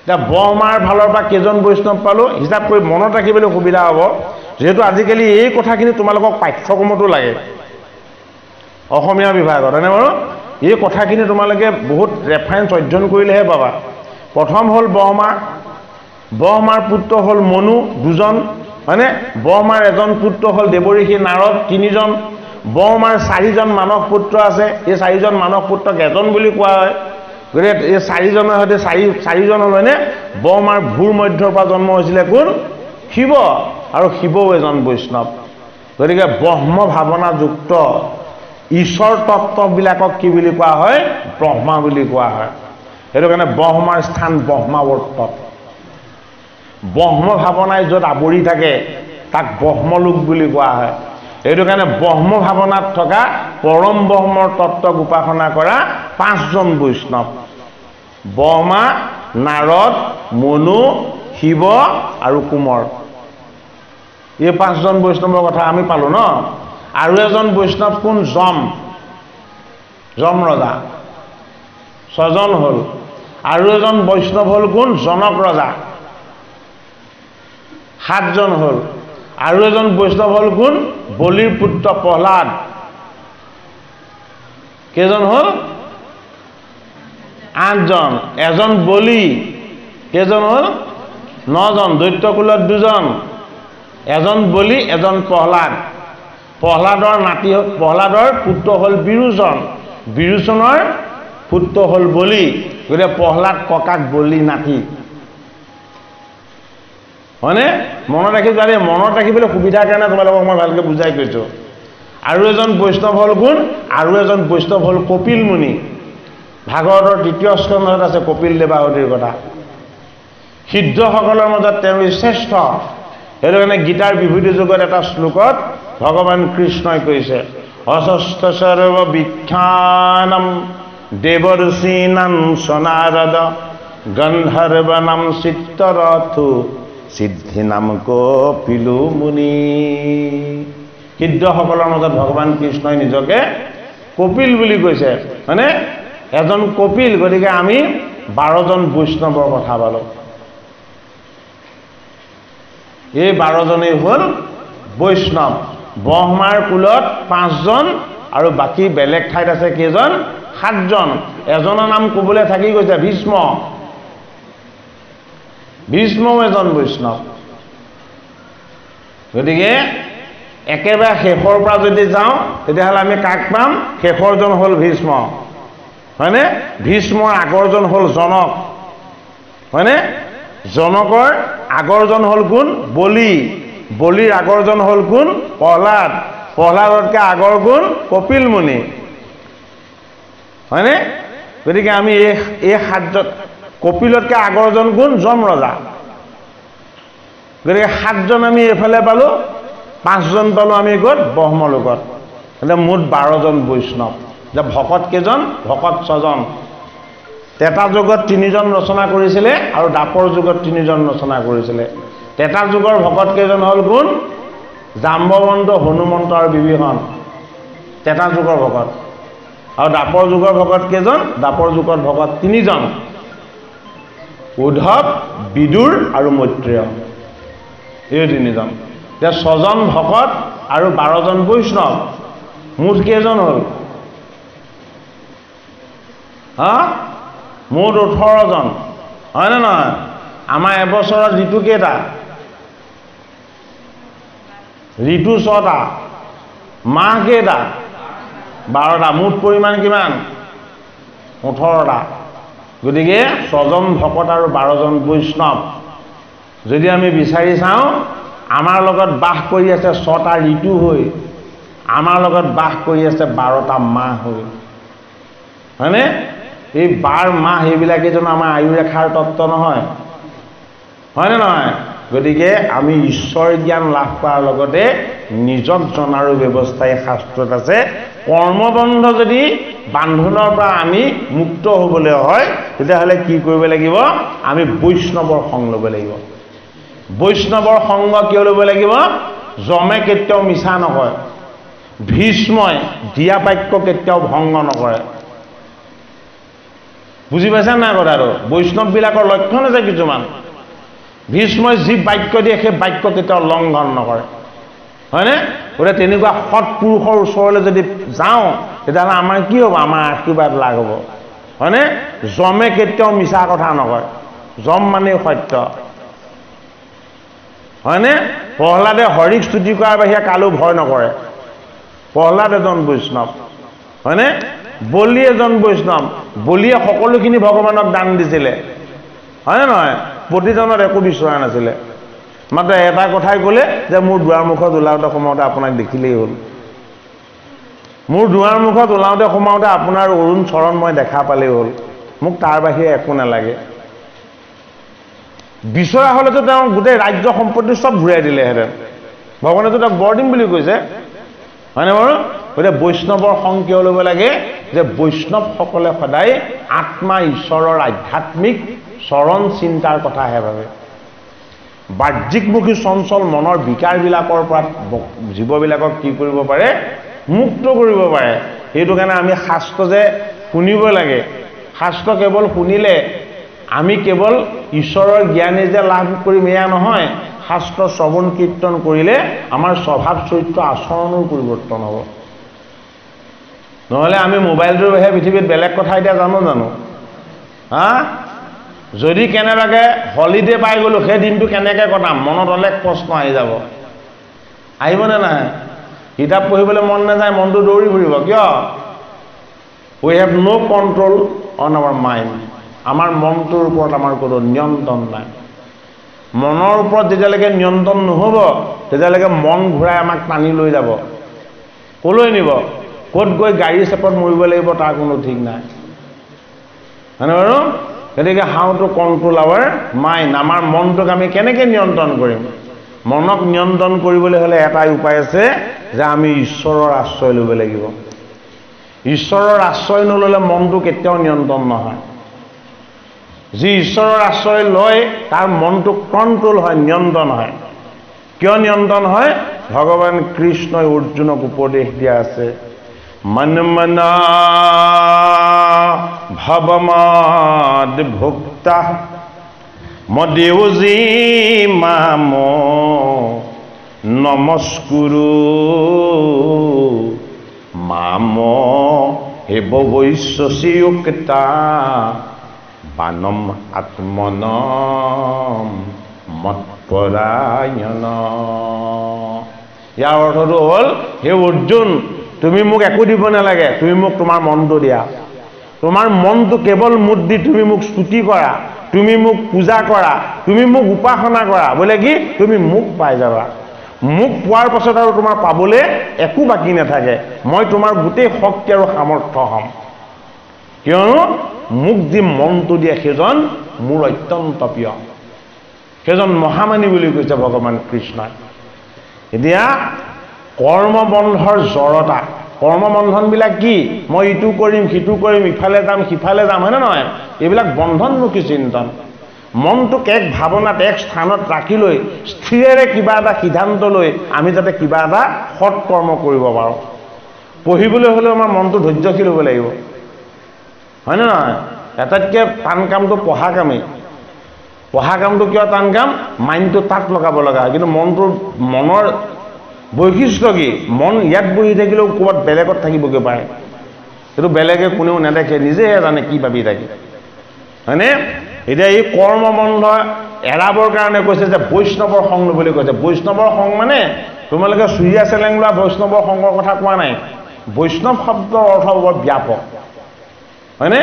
এতিয়া ব্ৰহ্মাৰ ফালৰ পৰা কেইজন বৈষ্ণৱ পালোঁ হিচাপ কৰি মনত ৰাখিবলৈ সুবিধা হ'ব যেহেতু আজিকালি এই কথাখিনি তোমালোকক পাঠ্যক্ৰমতো লাগে অসমীয়া বিভাগত হয়নে বাৰু এই কথাখিনি তোমালোকে বহুত ৰেফাৰেঞ্চ অধ্যয়ন কৰিলেহে পাবা প্ৰথম হ'ল ব্ৰহ্মাৰ পুত্ৰ হ'ল মনু 2জন হয়নে ব্ৰহ্মাৰ এজন পুত্ৰ হ'ল দেৱঋষি নাৰদ 3জন ব্ৰহ্মাৰ 4জন মানস পুত্ৰ আছে এই 4জন মানস পুত্ৰক এজন বুলি কোৱা হয় গতিকে এই 4জনৰ সৈতে 4জন হ'ল হয়নে ব্ৰহ্মাৰ ভূৰ মধ্যৰ পৰা জন্ম হৈছিলে কোন শিৱ আৰু শিৱও এজন বৈষ্ণৱ গতিকে ব্ৰহ্ম ভাৱনাযুক্ত ঈশ্বৰ তত্ত্ববিলাকক কি বুলি কোৱা হয় ব্ৰহ্মা বুলি কোৱা হয় সেইটো কাৰণে ব্ৰহ্মাৰ স্থান ব্ৰহ্মাৱৰ্তত ব্ৰহ্ম ভাৱনাই য'ত আৱৰি থাকে তাক ব্ৰহ্মলোক বুলি কোৱা হয় এইটো কাৰণে ব্ৰহ্ম ভাৱনাত থকা পৰম ব্ৰহ্মৰ তত্ত্বক উপাসনা কৰা 5জন বৈষ্ণৱ ব্ৰহ্মা নাৰদ মনু শিৱ আৰু কুমৰ এই 5জন বৈষ্ণৱৰ কথা আমি পালো ন আৰু এজন বৈষ্ণৱ কোন যম ৰজা 6জন হ'ল আৰু এজন বৈষ্ণৱ হ'ল কোন জনক ৰজা 7জন হ'ল আৰু এজন বৈষ্ণৱ হ'ল কোন বলিৰ পুত্ৰ প্ৰহ্লাদ কেইজন হ'ল 8জন এজন বলি কেইজন হ'ল 9জন দৈত্যকুলত 2জন এজন বলি এজন প্ৰহ্লাদৰ পুত্ৰ হ'ল বিৰোচনৰ পুত্ৰ হ'ল বলি গতিকে প্ৰহ্লাদ ককাক বলি নাতি হয়নে মনত ৰাখিবলৈ সুবিধাৰ কাৰণে তোমালোকক মই ভালকৈ বুজাই কৈছোঁ আৰু এজন বৈষ্ণৱ হ'ল কোন আৰু এজন বৈষ্ণৱ হ'ল কপিল মুনি ভাগৱতৰ 3য় স্কন্ধত আছে কপিল দেৱাহুতিৰ কথা সিদ্ধসকলৰ মাজত তেওঁ শ্ৰেষ্ঠ সেইটো কাৰণে গীতাৰ বিভূতি যুগত এটা শ্লোকত ভগৱান কৃষ্ণই কৈছে অস্ত সৰ্ব বিখ্যানম দেৱঋষীনাম সনাৰদ গন্ধৰ্বনাম চিত্তৰথু সিদ্ধিনাম কপিলু মুনি সিদ্ধসকলৰ মাজত ভগৱান কৃষ্ণই নিজকে কপিল বুলি কৈছে মানে এজন কপিল গতিকে আমি 12জন বৈষ্ণৱৰ কথা পালো এই 12জনেই হ'ল বৈষ্ণৱ ব্ৰহ্মাৰ কুলত 5জন আৰু বাকী বেলেগ ঠাইত আছে কেইজন 7জন এজনৰ নাম ক'বলৈ থাকি গৈছে ভীষ্মও এজন বৈষ্ণৱ গতিকে একেবাৰে শেষৰ পৰা যদি যাওঁ তেতিয়াহ'লে আমি কাক পাম শেষৰজন হ'ল ভীষ্ম হয়নে ভীষ্মৰ আগৰজন হ'ল জনক হয়নে জনকৰ আগৰজন হ'ল কোন বলিৰ আগৰজন হ'ল কোন প্ৰহ্লাদতকৈ আগৰ কোন কপিল মুনি হয়নে গতিকে আমি এই 7জন কপিলতকৈ আগৰজন কোন যম ৰজা গতিকে 7জন আমি এইফালে পালো 5জন পালো আমি ক'ত ব্ৰহ্মলোকত એટલે মুঠ 12জন বৈষ্ণৱ যে ভকত কেইজন ভকত 6জন তেতা যুগত 3জন ৰচনা কৰিছিলে আৰু দাপৰ যুগত 3জন ৰচনা কৰিছিলে তেতা যুগৰ ভকত কেইজন হ'ল কোন জাম্বৱন্ত হনুমন্ত আৰু বিভীষণ তেতা যুগৰ ভকত আৰু দাপৰ যুগৰ ভকত কেইজন দাপৰ যুগৰ ভকত 3জন উদ্ধৱ বিদুৰ আৰু মৈত্ৰেয় এই 3জন এতিয়া 6জন ভকত আৰু 12জন বৈষ্ণৱ মুঠ কেইজন হ'ল মুঠ 18জন হয়নে নহয় আমাৰ এবছৰত ঋতু কেইটা ঋতু 6টা মাহ কেইটা 12টা মুঠ পৰিমাণ কিমান 18টা গতিকে 6জন ভকত আৰু 12জন বৈষ্ণৱ যদি আমি বিচাৰি চাওঁ আমাৰ লগত বাস কৰি আছে 6টা ঋতু হৈ আমাৰ লগত বাস কৰি আছে 12টা মাহ হৈ হয়নে এই 12 মাহ এইবিলাকেই জানো আমাৰ আয়ু ৰেখাৰ তত্ত্ব নহয় হয়নে নহয় গতিকে আমি ঈশ্বৰ জ্ঞান লাভ কৰাৰ লগতে নিজক জনাৰো ব্যৱস্থাই শাস্ত্ৰত আছে কৰ্মবন্ধ যদি বান্ধোনৰ পৰা আমি মুক্ত হ'বলৈ হয় তেতিয়াহ'লে কি কৰিব লাগিব আমি বৈষ্ণৱৰ সংগ ল'ব লাগিব বৈষ্ণৱৰ সংগ কিয় ল'ব লাগিব যমে কেতিয়াও মিছা নকয় ভীষ্মই দিয়া বাক্য কেতিয়াও ভংগ নকৰে বুজি পাইছা নাই কথাটো বৈষ্ণৱবিলাকৰ লক্ষণ আছে কিছুমান ভীষ্মই যি বাক্য দিয়ে সেই বাক্য কেতিয়াও লংঘন নকৰে হয়নে গতিকে তেনেকুৱা সৎপুৰুষৰ ওচৰলৈ যদি যাওঁ তেতিয়াহ'লে আমাৰ কি হ'ব আমাৰ আশীৰ্বাদ লাভ হ'ব হয়নে যমে কেতিয়াও মিছা কথা নকয় যম মানে সত্য হয়নে প্ৰহ্লাদে হৰিক স্তুতি কৰাৰ বাহিৰে কালো ভয় নকৰে প্ৰহ্লাদ এজন বৈষ্ণৱ হয়নে বলি এজন বৈষ্ণৱ বলিয়ে সকলোখিনি ভগৱানক দান দিছিলে হয়নে নহয় প্ৰতিজনত একো বিচৰা নাছিলে মাত্ৰ এটা কথাই ক'লে যে মোৰ দুৱাৰ মুখত ওলাওঁতে সোমাওঁতে আপোনাক দেখিলেই হ'ল, মোৰ দুৱাৰ মুখত ওলাওঁতে সোমাওঁতে আপোনাৰ অৰুণ চৰণ মই দেখা পালেই হ'ল, মোক তাৰ বাহিৰে একো নালাগে। বিচৰা হ'লেতো তেওঁ গোটেই ৰাজ্য সম্পত্তি চব ঘূৰাই দিলেহেঁতেন। ভগৱানেতো তেওঁক বৰ দিম বুলি কৈছে, হয়নে বাৰু? গতিকে বৈষ্ণৱৰ সং কিয় ল'ব লাগে? যে বৈষ্ণৱসকলে সদায় আত্মা ঈশ্বৰৰ আধ্যাত্মিক চৰণ চিন্তাৰ কথাহে ভাবে। বাহ্যিকমুখী চঞ্চল মনৰ বিকাৰবিলাকৰ পৰা জীৱবিলাকক কি কৰিব পাৰে? মুক্ত কৰিব পাৰে। সেইটো কাৰণে আমি শাস্ত্ৰ যে শুনিব লাগে, শাস্ত্ৰ কেৱল শুনিলে আমি কেৱল ঈশ্বৰৰ জ্ঞানে যে লাভ কৰিম এয়া নহয়, শাস্ত্ৰ শ্ৰৱণ কীৰ্তন কৰিলে আমাৰ স্বভাৱ চৰিত্ৰ আচৰণৰ পৰিৱৰ্তন হ'ব। নহ'লে আমি মোবাইলটোৰ বাহিৰে পৃথিৱীত বেলেগ কথা এতিয়া জানো হা? যদি কেনেবাকৈ হলিডে পাই গ'লোঁ, সেই দিনটো কেনেকৈ কটাম? মনত অলেখ প্ৰশ্ন আহি যাব। আহিবনে নাই? কিতাপ পঢ়িবলৈ মন নাযায়, মনটো দৌৰি ফুৰিব। কিয়? We have no' control on our mind. আমাৰ মনটোৰ ওপৰত আমাৰ কোনো নিয়ন্ত্ৰণ নাই। মনৰ ওপৰত যেতিয়ালৈকে নিয়ন্ত্ৰণ নহ'ব, তেতিয়ালৈকে মন ঘূৰাই আমাক টানি লৈ যাব। ক'লৈ নিব? ক'ত গৈ গাড়ী চেপত মৰিব লাগিব তাৰ কোনো ঠিক নাই, হয়নে বাৰু? গতিকে how to control our mind, আমাৰ মনটোক আমি কেনেকৈ নিয়ন্ত্ৰণ কৰিম? মনক নিয়ন্ত্ৰণ কৰিবলৈ হ'লে এটাই উপায় আছে, যে আমি ঈশ্বৰৰ আশ্ৰয় ল'ব লাগিব। ঈশ্বৰৰ আশ্ৰয় নল'লে মনটো কেতিয়াও নিয়ন্ত্ৰণ নহয়। যি ঈশ্বৰৰ আশ্ৰয় লয় তাৰ মনটো কণ্ট্ৰল হয়, নিয়ন্ত্ৰণ হয়। কিয় নিয়ন্ত্ৰণ হয়? ভগৱান কৃষ্ণই অৰ্জুনক উপদেশ দিয়া আছে, মন মনা ভৱমাদ ভুক্তা মদেউজী মাম নমস্কুৰু মাম হেব বৈশ্বসিয়ুক্তা বানম আত্মনম মৎপৰায়ণ। ইয়াৰ অৰ্থটো হ'ল, হে অৰ্জুন, তুমি মোক একো দিব নালাগে, তুমি মোক তোমাৰ মনটো দিয়া। তোমাৰ মনটো কেৱল মুঠ দি তুমি মোক স্তুতি কৰা, তুমি মোক পূজা কৰা, তুমি মোক উপাসনা কৰা, বোলে কি তুমি মোক পাই যাবা। মোক পোৱাৰ পাছত আৰু তোমাৰ পাবলৈ একো বাকী নাথাকে। মই তোমাৰ গোটেই শক্তি আৰু সামৰ্থ্য হ'ম। কিয়নো মোক যি মনটো দিয়ে সেইজন মোৰ অত্যন্ত প্ৰিয়, সেইজন মহামানী বুলি কৈছে ভগৱান কৃষ্ণই। এতিয়া কৰ্মবন্ধৰ জড়তা, কৰ্মবন্ধনবিলাক কি? মই ইটো কৰিম, সিটো কৰিম, ইফালে যাম, সিফালে যাম, হয়নে নহয়? এইবিলাক বন্ধনমুখী চিন্তন। মনটোক এক ভাৱনাত, এক স্থানত ৰাখি লৈ স্থিৰেৰে কিবা এটা সিদ্ধান্ত লৈ আমি যাতে কিবা এটা সৎ কৰ্ম কৰিব পাৰোঁ। পঢ়িবলৈ হ'লেও আমাৰ মনটো ধৈৰ্যশীল হ'ব লাগিব, হয়নে নহয়? আটাইতকৈ টান কামটো পঢ়া কামেই। পঢ়া কামটো কিয় টান কাম? মাইণ্ডটো তাত লগাব লগা হয়। কিন্তু মনৰ বৈশিষ্ট্য কি? মন ইয়াত বহি থাকিলেও ক'ৰবাত বেলেগত থাকিবগৈ পাৰে। সেইটো বেলেগে কোনেও নেদেখে, নিজেহে জানে কি ভাবি থাকে, হয়নে? এতিয়া এই কৰ্মবন্ধ এৰাবৰ কাৰণে কৈছে যে বৈষ্ণৱৰ সংগ ল'বলৈ কৈছে। বৈষ্ণৱৰ সংগ মানে তোমালোকে চুৰিয়া চেলেং লোৱা বৈষ্ণৱৰ সংগৰ কথা কোৱা নাই। বৈষ্ণৱ শব্দৰ অৰ্থ বৰ ব্যাপক, হয়নে?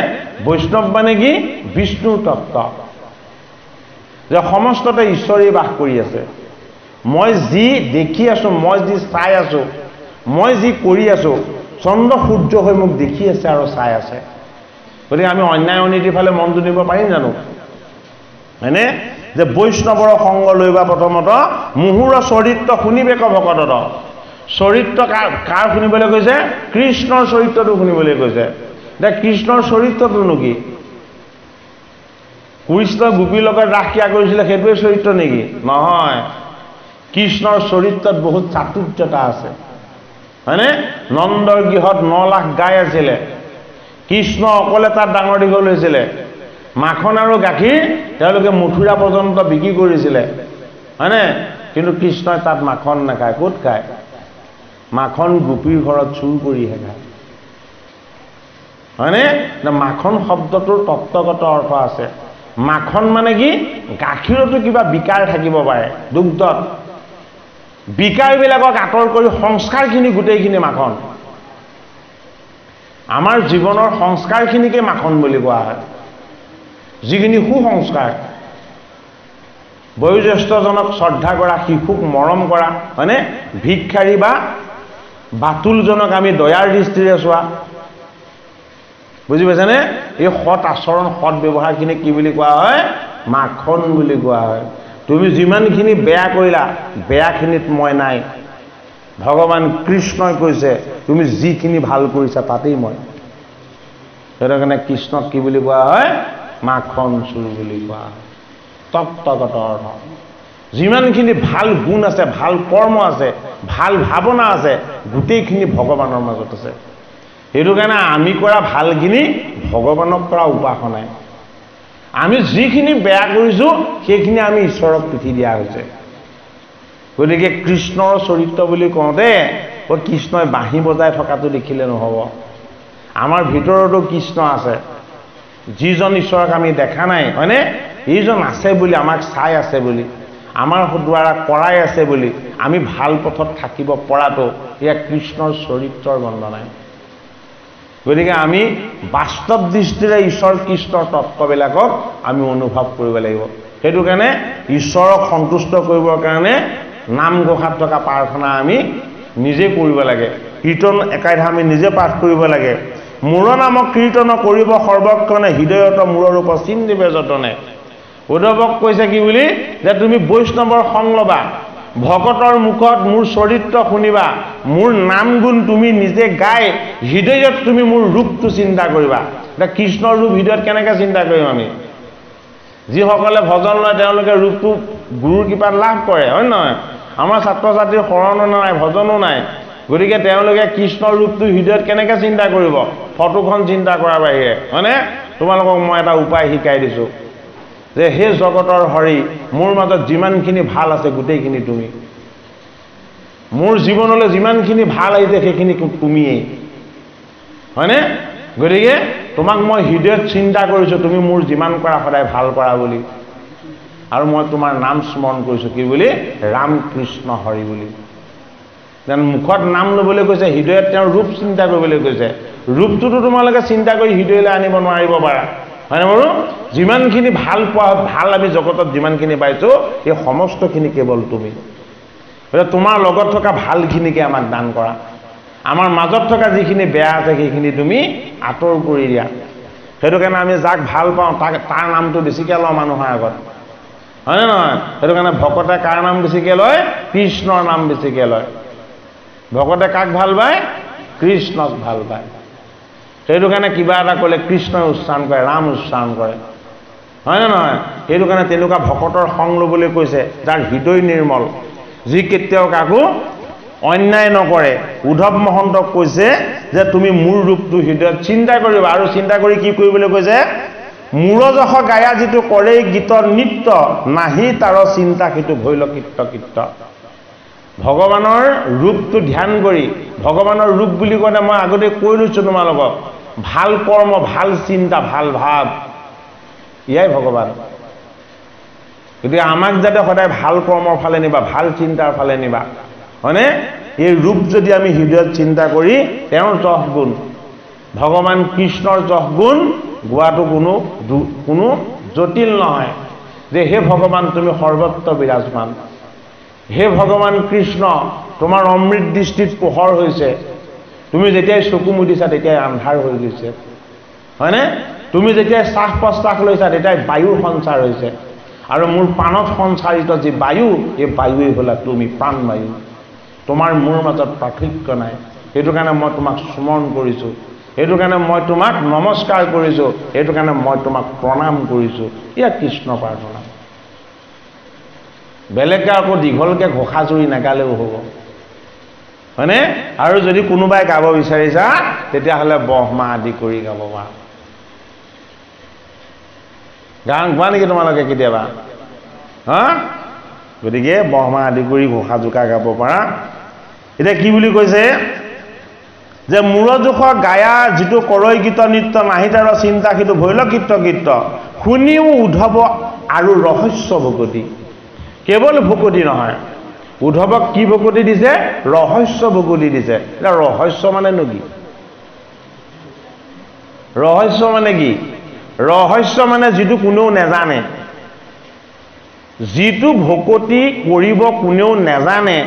বৈষ্ণৱ মানে কি? বিষ্ণুৰ তত্ত্ব, যে সমস্ততে ঈশ্বৰেই বাস কৰি আছে। মই যি দেখি আছোঁ, মই যি চাই আছোঁ, মই যি কৰি আছোঁ, চন্দ্ৰ সূৰ্য হৈ মোক দেখি আছে আৰু চাই আছে। গতিকে আমি অন্যায় অনীতিৰ ফালে মনটো নিব পাৰিম জানো? হয়নে? যে বৈষ্ণৱৰ সংগ লৈবা প্ৰথমত মুহুৰ চৰিত্ৰ শুনিবে ক ভকতত। চৰিত্ৰ কাৰ শুনিবলৈ কৈছে? কৃষ্ণৰ চৰিত্ৰটো শুনিবলৈ কৈছে। এতিয়া কৃষ্ণৰ চৰিত্ৰটোনো কি? কৃষ্ণ গোপীৰ লগত ৰাস ক্ৰিয়া কৰিছিলে, সেইটোৱে চৰিত্ৰ নেকি? নহয়। কৃষ্ণৰ চৰিত্ৰত বহুত চাতুৰ্যতা আছে, হয়নে? নন্দৰ গৃহত 9 লাখ গাই আছিলে, কৃষ্ণ অকলে তাত ডাঙৰ দীঘল হৈছিলে। মাখন আৰু গাখীৰ তেওঁলোকে মথুৰা পৰ্যন্ত বিক্ৰী কৰিছিলে, হয়নে? কিন্তু কৃষ্ণই তাত মাখন নাখায়। ক'ত খায়? মাখন গোপীৰ ঘৰত চুৰ কৰিহে খায়, হয়নে? মাখন শব্দটোৰ তত্ত্বগত অৰ্থ আছে। মাখন মানে কি? গাখীৰতো কিবা বিকাৰ থাকিব পাৰে, দুগ্ধত। বিকাৰবিলাকক আঁতৰ কৰি সংস্কাৰখিনি গোটেইখিনি মাখন। আমাৰ জীৱনৰ সংস্কাৰখিনিকে মাখন বুলি কোৱা হয়, যিখিনি সুসংস্কাৰ। বয়োজ্যেষ্ঠজনক শ্ৰদ্ধা কৰা, শিশুক মৰম কৰা, হয়নে? ভিক্ষাৰী বা বাতুলজনক আমি দয়াৰ দৃষ্টিৰে চোৱা। বুজি পাইছেনে? এই সৎ আচৰণ, সৎ ব্যৱহাৰখিনি কি বুলি কোৱা হয়? মাখন বুলি কোৱা হয়। তুমি যিমানখিনি বেয়া কৰিলা, বেয়াখিনিত মই নাই। ভগৱান কৃষ্ণই কৈছে তুমি যিখিনি ভাল কৰিছা তাতেই মই। সেইটো কাৰণে কৃষ্ণক কি বুলি কোৱা হয়? মাখন চোৰ বুলি কোৱা হয়। তত্ত্বগত অৰ্থ। যিমানখিনি ভাল গুণ আছে, ভাল কৰ্ম আছে, ভাল ভাৱনা আছে, গোটেইখিনি ভগৱানৰ মাজত আছে। সেইটো কাৰণে আমি কৰা ভালখিনি ভগৱানক কৰা উপাসনাই। আমি যিখিনি বেয়া কৰিছোঁ সেইখিনি আমি ঈশ্বৰক পিঠি দিয়া হৈছে। গতিকে কৃষ্ণৰ চৰিত্ৰ বুলি কওঁতে কৃষ্ণই বাঁহী বজাই থকাটো দেখিলে নহ'ব। আমাৰ ভিতৰতো কৃষ্ণ আছে। যিজন ঈশ্বৰক আমি দেখা নাই, হয়নে? এইজন আছে বুলি, আমাক চাই আছে বুলি, আমাৰ দ্বাৰা কৰাই আছে বুলি আমি ভাল পথত থাকিব পৰাটো এয়া কৃষ্ণৰ চৰিত্ৰৰ বন্দনাই। গতিকে আমি বাস্তৱ দৃষ্টিৰে ঈশ্বৰ কৃষ্ণৰ তত্ত্ববিলাকক আমি অনুভৱ কৰিব লাগিব। সেইটো কাৰণে ঈশ্বৰক সন্তুষ্ট কৰিবৰ কাৰণে নামঘোষাত থকা প্ৰাৰ্থনা আমি নিজে কৰিব লাগে। কীৰ্তন একাইধা আমি নিজে পাঠ কৰিব লাগে। মূৰ নামক কীৰ্তন কৰিব সৰ্বক্ষণে, হৃদয়ত মূৰৰূপ চিন্তিবে যতনে। উদ্ধৱক কৈছে কি বুলি? যে তুমি বৈষ্ণৱৰ সংগ ল'বা, ভকতৰ মুখত মোৰ চৰিত্ৰ শুনিবা, মোৰ নাম গুণ তুমি নিজে গাই হৃদয়ত তুমি মোৰ ৰূপটো চিন্তা কৰিবা। এতিয়া কৃষ্ণৰ ৰূপ হৃদয়ত কেনেকৈ চিন্তা কৰিম আমি? যিসকলে ভজন লয় তেওঁলোকে ৰূপটো গুৰুৰ কৃপাত লাভ কৰে, হয় নহয়? আমাৰ ছাত্ৰ ছাত্ৰীৰ শৰণো নাই, ভজনো নাই। গতিকে তেওঁলোকে কৃষ্ণৰ ৰূপটো হৃদয়ত কেনেকৈ চিন্তা কৰিব? ফটোখন চিন্তা কৰাৰ বাহিৰে, হয়নে? তোমালোকক মই এটা উপায় শিকাই দিছোঁ যে হে জগতৰ হৰি, মোৰ মাজত যিমানখিনি ভাল আছে গোটেইখিনি তুমি। মোৰ জীৱনলৈ যিমানখিনি ভাল আহিছে সেইখিনি তুমিয়েই, হয়নে? গতিকে তোমাক মই হৃদয়ত চিন্তা কৰিছোঁ, তুমি মোৰ যিমান কৰা সদায় ভাল কৰা বুলি। আৰু মই তোমাৰ নাম স্মৰণ কৰিছোঁ কি বুলি? ৰাম কৃষ্ণ হৰি বুলি। মুখত নাম ল'বলৈ কৈছে, হৃদয়ত তেওঁৰ ৰূপ চিন্তা কৰিবলৈ কৈছে। ৰূপটোতো তোমালোকে চিন্তা কৰি হৃদয়লৈ আনিব নোৱাৰিব পাৰা, হয়নে বাৰু? যিমানখিনি ভাল পোৱা, ভাল আমি জগতত যিমানখিনি পাইছোঁ এই সমস্তখিনি কেৱল তুমি। গতিকে তোমাৰ লগত থকা ভালখিনিকে আমাক দান কৰা। আমাৰ মাজত থকা যিখিনি বেয়া আছে সেইখিনি তুমি আঁতৰ কৰি দিয়া। সেইটো কাৰণে আমি যাক ভাল পাওঁ তাৰ নামটো বেছিকৈ লওঁ মানুহৰ আগত, হয়নে নহয়? সেইটো কাৰণে ভকতে কাৰ নাম বেছিকৈ লয়? কৃষ্ণৰ নাম বেছিকৈ লয়। ভকতে কাক ভাল পায়? কৃষ্ণক ভাল পায়। সেইটো কাৰণে কিবা এটা ক'লে কৃষ্ণই উচ্চাৰণ কৰে, ৰাম উচ্চাৰণ কৰে, হয়নে নহয়? সেইটো কাৰণে তেনেকুৱা ভকতৰ সংগ ল'বলৈ কৈছে যাৰ হৃদয় নিৰ্মল, যি কেতিয়াও কাকো অন্যায় নকৰে। উদ্ধৱ মহন্তক কৈছে যে তুমি মোৰ ৰূপটো হৃদয়ত চিন্তা কৰিবা। আৰু চিন্তা কৰি কি কৰিবলৈ কৈছে? মূৰজশ গায়া যিটো কৰে গীতৰ নৃত্য, নাহি তাৰ চিন্তা সেইটো ভৈল কীৰ্ত কীৰ্ত। ভগৱানৰ ৰূপটো ধ্যান কৰি, ভগৱানৰ ৰূপ বুলি কওঁতে মই আগতে কৈ লৈছোঁ তোমালোকক, ভাল কৰ্ম, ভাল চিন্তা, ভাল ভাৱ, এয়াই ভগৱান। গতিকে আমাক যাতে সদায় ভাল কৰ্মৰ ফালে নিবা, ভাল চিন্তাৰ ফালে নিবা, হয়নে? এই ৰূপ যদি আমি হৃদয়ত চিন্তা কৰি তেওঁৰ যশ গুণ, ভগৱান কৃষ্ণৰ যশ গুণ গোৱাটো কোনো জটিল নহয়। যে হে ভগৱান তুমি সৰ্বত্ৰ বিৰাজমান, হে ভগৱান কৃষ্ণ তোমাৰ অমৃত দৃষ্টিত পোহৰ হৈছে, তুমি যেতিয়াই চকু মুদিছা তেতিয়াই আন্ধাৰ হৈ গৈছে, হয়নে? তুমি যেতিয়াই শ্বাস প্ৰশ্বাস লৈছা তেতিয়াই বায়ুৰ সঞ্চাৰ হৈছে। আৰু মোৰ প্ৰাণত সঞ্চাৰিত যি বায়ু, এই বায়ুৱেই হ'লা তুমি, প্ৰাণবায়ু। তোমাৰ মোৰ মাজত পাৰ্থক্য নাই। সেইটো কাৰণে মই তোমাক স্মৰণ কৰিছোঁ, সেইটো কাৰণে মই তোমাক নমস্কাৰ কৰিছোঁ, সেইটো কাৰণে মই তোমাক প্ৰণাম কৰিছোঁ। এয়া কৃষ্ণ প্ৰাৰ্থনা। বেলেগকৈ আকৌ দীঘলকৈ ঘোষাজুৰি নাগালেও হ'ব, হয়নে? আৰু যদি কোনোবাই গাব বিচাৰিছা তেতিয়াহ'লে ব্ৰহ্মা আদি কৰি গাব পাৰা। গান গোৱা নেকি তোমালোকে কেতিয়াবা? হা? গতিকে ব্ৰহ্মা আদি কৰি ঘোষা জোকা গাব পাৰা। এতিয়া কি বুলি কৈছে? যে মূৰজোখ গায়া যিটো কৰৈ গীত নৃত্য, নাহি তাৰ চিন্তা সেইটো ভৈল কীৰ্ত কীৰ্ত। শুনিও উদ্ধৱ আৰু ৰহস্য ভকতি। কেৱল ভকতি নহয়, উদ্ধৱক কি ভকতি দিছে? ৰহস্য ভকতি দিছে। এতিয়া ৰহস্য মানেনো কি? ৰহস্য মানে কি? ৰহস্য মানে যিটো কোনেও নেজানে, যিটো ভকতি কৰিব কোনেও নেজানে,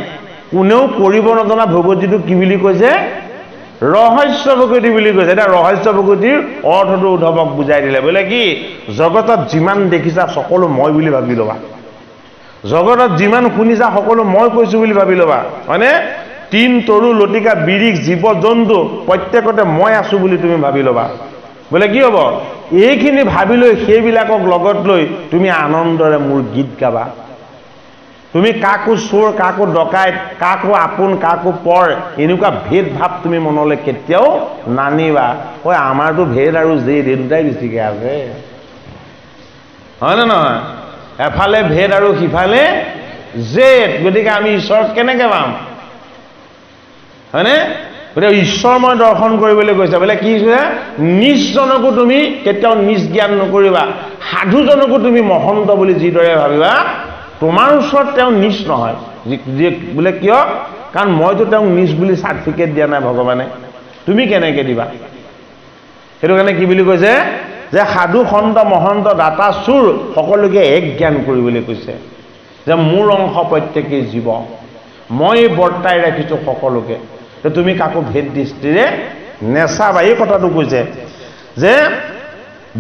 কোনেও কৰিব নজনা ভকতিটো কি বুলি কৈছে? ৰহস্য ভকতি বুলি কৈছে। এতিয়া ৰহস্য ভকতিৰ অৰ্থটো উদ্ধৱক বুজাই দিলে। বোলে কি? জগতত যিমান দেখিছা সকলো মই বুলি ভাবি ল'বা। জগতত যিমান শুনিছা সকলো মই কৈছো বুলি ভাবি ল'বা, হয়নে? তিন তৰু লতিকা বিৰিখ জীৱ জন্তু প্ৰত্যেকতে মই আছো বুলি তুমি ভাবি ল'বা। বোলে কি হ'ব? এইখিনি ভাবি লৈ সেইবিলাকক লগত লৈ তুমি আনন্দৰে মোৰ গীত গাবা। তুমি কাকো চোৰ, কাকো ডকাইত, কাকো আপোন, কাকো পৰ, এনেকুৱা ভেদ ভাৱ তুমি মনলৈ কেতিয়াও নানিবা। ঐ আমাৰতো ভেদ আৰু জেদ এই দুটাই বেছিকে আছে, হয় নে নহয়? এফালে ভেদ আৰু সিফালে জেদ। গতিকে আমি ঈশ্বৰক কেনেকে পাম? হয়নে? গতিকে ঈশ্বৰময় দৰ্শন কৰিবলৈ গৈছে। বোলে কি হৈছে? নিজজনকো তুমি কেতিয়াও নিজ জ্ঞান নকৰিবা। সাধুজনকো তুমি মহন্ত বুলি যিদৰে ভাবিবা, তোমাৰ ওচৰত তেওঁ নিজ নহয়। বোলে কিয়? কাৰণ মইতো তেওঁক নিজ বুলি চাৰ্টিফিকেট দিয়া নাই ভগৱানে, তুমি কেনেকে দিবা? সেইটো কাৰণে কি বুলি কৈছে? যে সাধু সন্ত মহন্ত দাতা চুৰ সকলোকে এক জ্ঞান কৰিবলৈ কৈছে। যে মোৰ অংশ প্ৰত্যেকেই জীৱ, মই বৰ্তাই ৰাখিছো সকলোকে। তুমি কাকো ভেদ দৃষ্টিৰে নেচাবা। এই কথাটো কৈছে যে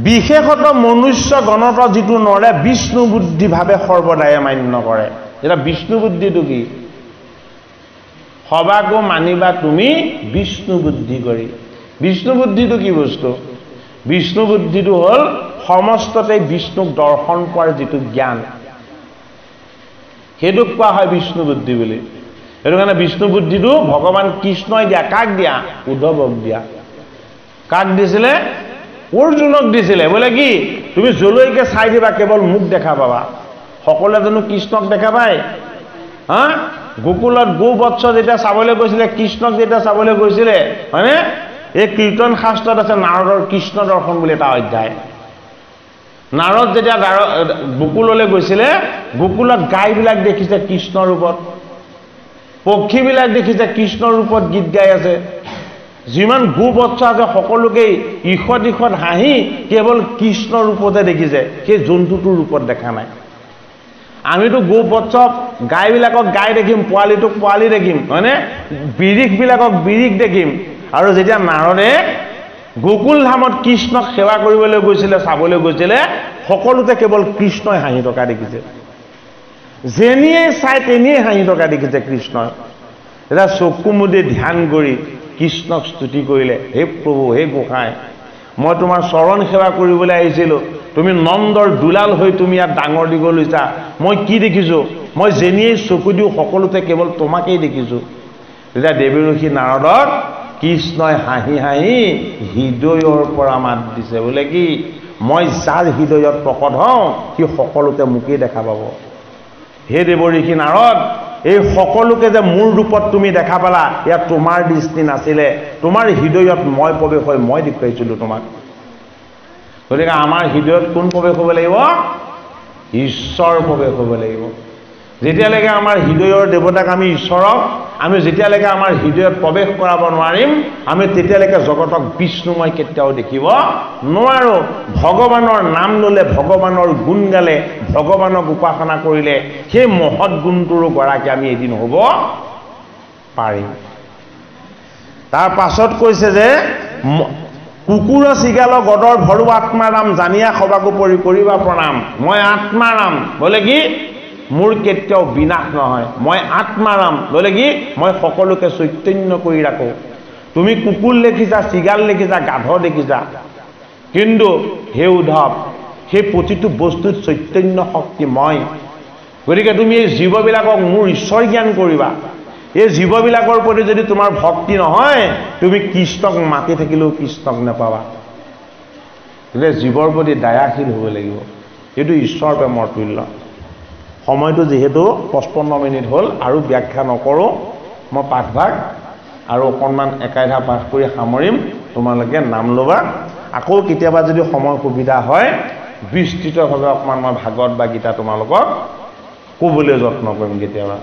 বিশেষত মনুষ্য গণত যিটো নৰে বিষ্ণু বুদ্ধি ভাৱে সৰ্বদায়ে মান্য কৰে। এতিয়া বিষ্ণু বুদ্ধিটো কি? সবাকো মানিবা তুমি বিষ্ণু বুদ্ধি কৰি। বিষ্ণু বুদ্ধিটো কি বস্তু? বিষ্ণু বুদ্ধিটো হ'ল সমস্ততে বিষ্ণুক দৰ্শন পোৱাৰ যিটো জ্ঞান, সেইটোক কোৱা হয় বিষ্ণু বুদ্ধি বুলি। সেইটো কাৰণে বিষ্ণু বুদ্ধিটো ভগৱান কৃষ্ণই দিয়া। কাক দিয়া? উদ্ধৱক দিয়া। কাক দিছিলে? অৰ্জুনক দিছিলে। বোলে কি? তুমি যলৈকে চাই দিবা কেৱল মোক দেখা পাবা। সকলোৱে জানো কৃষ্ণক দেখা পায়? হা? গোকুলত গো বৎস যেতিয়া চাবলৈ গৈছিলে, কৃষ্ণক যেতিয়া চাবলৈ গৈছিলে, হয়নে? এই কীৰ্তন শাস্ত্ৰত আছে নাৰদৰ কৃষ্ণ দৰ্শন বুলি এটা অধ্যায়। নাৰদ যেতিয়া গোকুললৈ গৈছিলে, গোকুলত গাইবিলাক দেখিছে কৃষ্ণৰ ৰূপত, পক্ষীবিলাক দেখিছে কৃষ্ণৰ ৰূপত গীত গাই আছে। যিমান গো বৎস আছে সকলোকেই ঈষৎ ঈষৎ হাঁহি কেৱল কৃষ্ণৰ ৰূপতে দেখিছে, সেই জন্তুটোৰ ৰূপত দেখা নাই। আমিতো গো বৎস গাইবিলাকক গাই দেখিম, পোৱালিটোক পোৱালি দেখিম, হয়নে? বিৰিখবিলাকক বিৰিখ দেখিম। আৰু যেতিয়া নাৰদে গোকুল ধামত কৃষ্ণক সেৱা কৰিবলৈ গৈছিলে, চাবলৈ গৈছিলে, সকলোতে কেৱল কৃষ্ণই হাঁহি থকা দেখিছে। যেনিয়ে চাই তেনিয়ে হাঁহি থকা দেখিছে কৃষ্ণই। এতিয়া চকু মুদি ধ্যান কৰি কৃষ্ণক স্তুতি কৰিলে, হে প্ৰভু, হে গোসাঁই, মই তোমাৰ চৰণ সেৱা কৰিবলৈ আহিছিলোঁ, তুমি নন্দৰ দুলাল হৈ তুমি ইয়াত ডাঙৰ দীঘল হৈছা। মই কি দেখিছোঁ? মই যেনিয়ে চকু দিওঁ সকলোতে কেৱল তোমাকেই দেখিছোঁ। তেতিয়া দেৱী ঋষি নাৰদক কৃষ্ণই হাঁহি হাঁহি হৃদয়ৰ পৰা মাত দিছে। বোলে কি? মই যাৰ হৃদয়ত প্ৰকট হওঁ সি সকলোতে মোকেই দেখা পাব। হে দেৱ ঋষি নাৰদ, এই সকলোকে যে মোৰ ৰূপত তুমি দেখা পালা, ইয়াত তোমাৰ দৃষ্টি নাছিলে, তোমাৰ হৃদয়ত মই প্ৰৱেশ হৈ মই দেখুৱাইছিলোঁ তোমাক। গতিকে আমাৰ হৃদয়ত কোন প্ৰৱেশ হ'ব লাগিব? ঈশ্বৰ প্ৰৱেশ হ'ব লাগিব। যেতিয়ালৈকে আমাৰ হৃদয়ৰ দেৱতাক আমি ঈশ্বৰক আমি যেতিয়ালৈকে আমাৰ হৃদয়ত প্ৰৱেশ কৰাব নোৱাৰিম, আমি তেতিয়ালৈকে জগতক বিষ্ণুময় কেতিয়াও দেখিব নোৱাৰো। ভগৱানৰ নাম ল'লে, ভগৱানৰ গুণ গালে, ভগৱানক উপাসনা কৰিলে সেই মহৎ গুণটোৰো গৰাকী আমি এদিন হ'ব পাৰিম। তাৰ পাছত কৈছে যে কুকুৰ চিগাল গদৰ ভৰু আত্মাৰাম জানিয়া সবাকো পৰি কৰিবা প্ৰণাম। মই আত্মাৰাম, বোলে কি? মোৰ কেতিয়াও বিনাশ নহয়। মই আত্মাৰাম, বোলে কি? মই সকলোকে চৈতন্য কৰি ৰাখোঁ। তুমি কুকুৰ দেখিছা, চিগাল দেখিছা, গাধ দেখিছা, কিন্তু হে উদ্ধৱ, সেই প্ৰতিটো বস্তুত চৈতন্য শক্তি মই। গতিকে তুমি এই জীৱবিলাকক মোৰ ঈশ্বৰ জ্ঞান কৰিবা। এই জীৱবিলাকৰ প্ৰতি যদি তোমাৰ ভক্তি নহয়, তুমি কৃষ্ণক মাতি থাকিলেও কৃষ্ণক নাপাবা। গতিকে জীৱৰ প্ৰতি দয়াশীল হ'ব লাগিব। এইটো ঈশ্বৰ প্ৰেমৰ তুল্য। সময়টো যিহেতু 55 মিনিট হ'ল, আৰু ব্যাখ্যা নকৰোঁ। মই পাঠভাগ আৰু অকণমান একাইধা পাঠ কৰি সামৰিম। তোমালোকে নাম ল'বা। আকৌ কেতিয়াবা যদি সময় সুবিধা হয় বিস্তৃতভাৱে অকণমান মই ভাগৱত বা গীতা তোমালোকক ক'বলৈ যত্ন কৰিম কেতিয়াবা।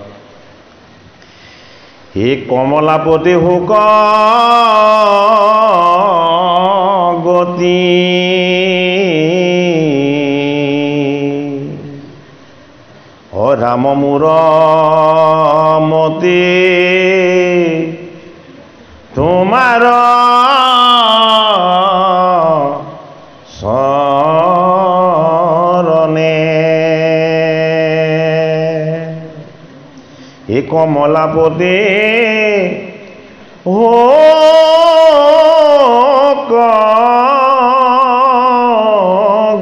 হে কমলাপতি হোক গতি ৰাম মোৰ মতি তোমাৰ চৰণে এই কমলাপতি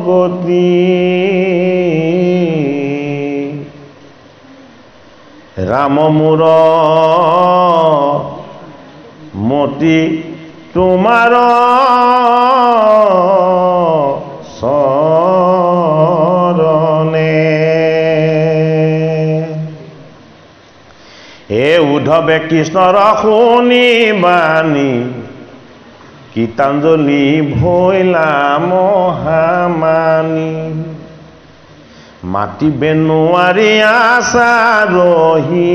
গতি ৰাম মোৰ মতি তোমাৰ চৰণে এ উদ্ধৱে কৃষ্ণৰ শুনি বাণী গীতাঞ্জলি ভৈলা মহামানী মাতিবে নোৱাৰি আচাৰহি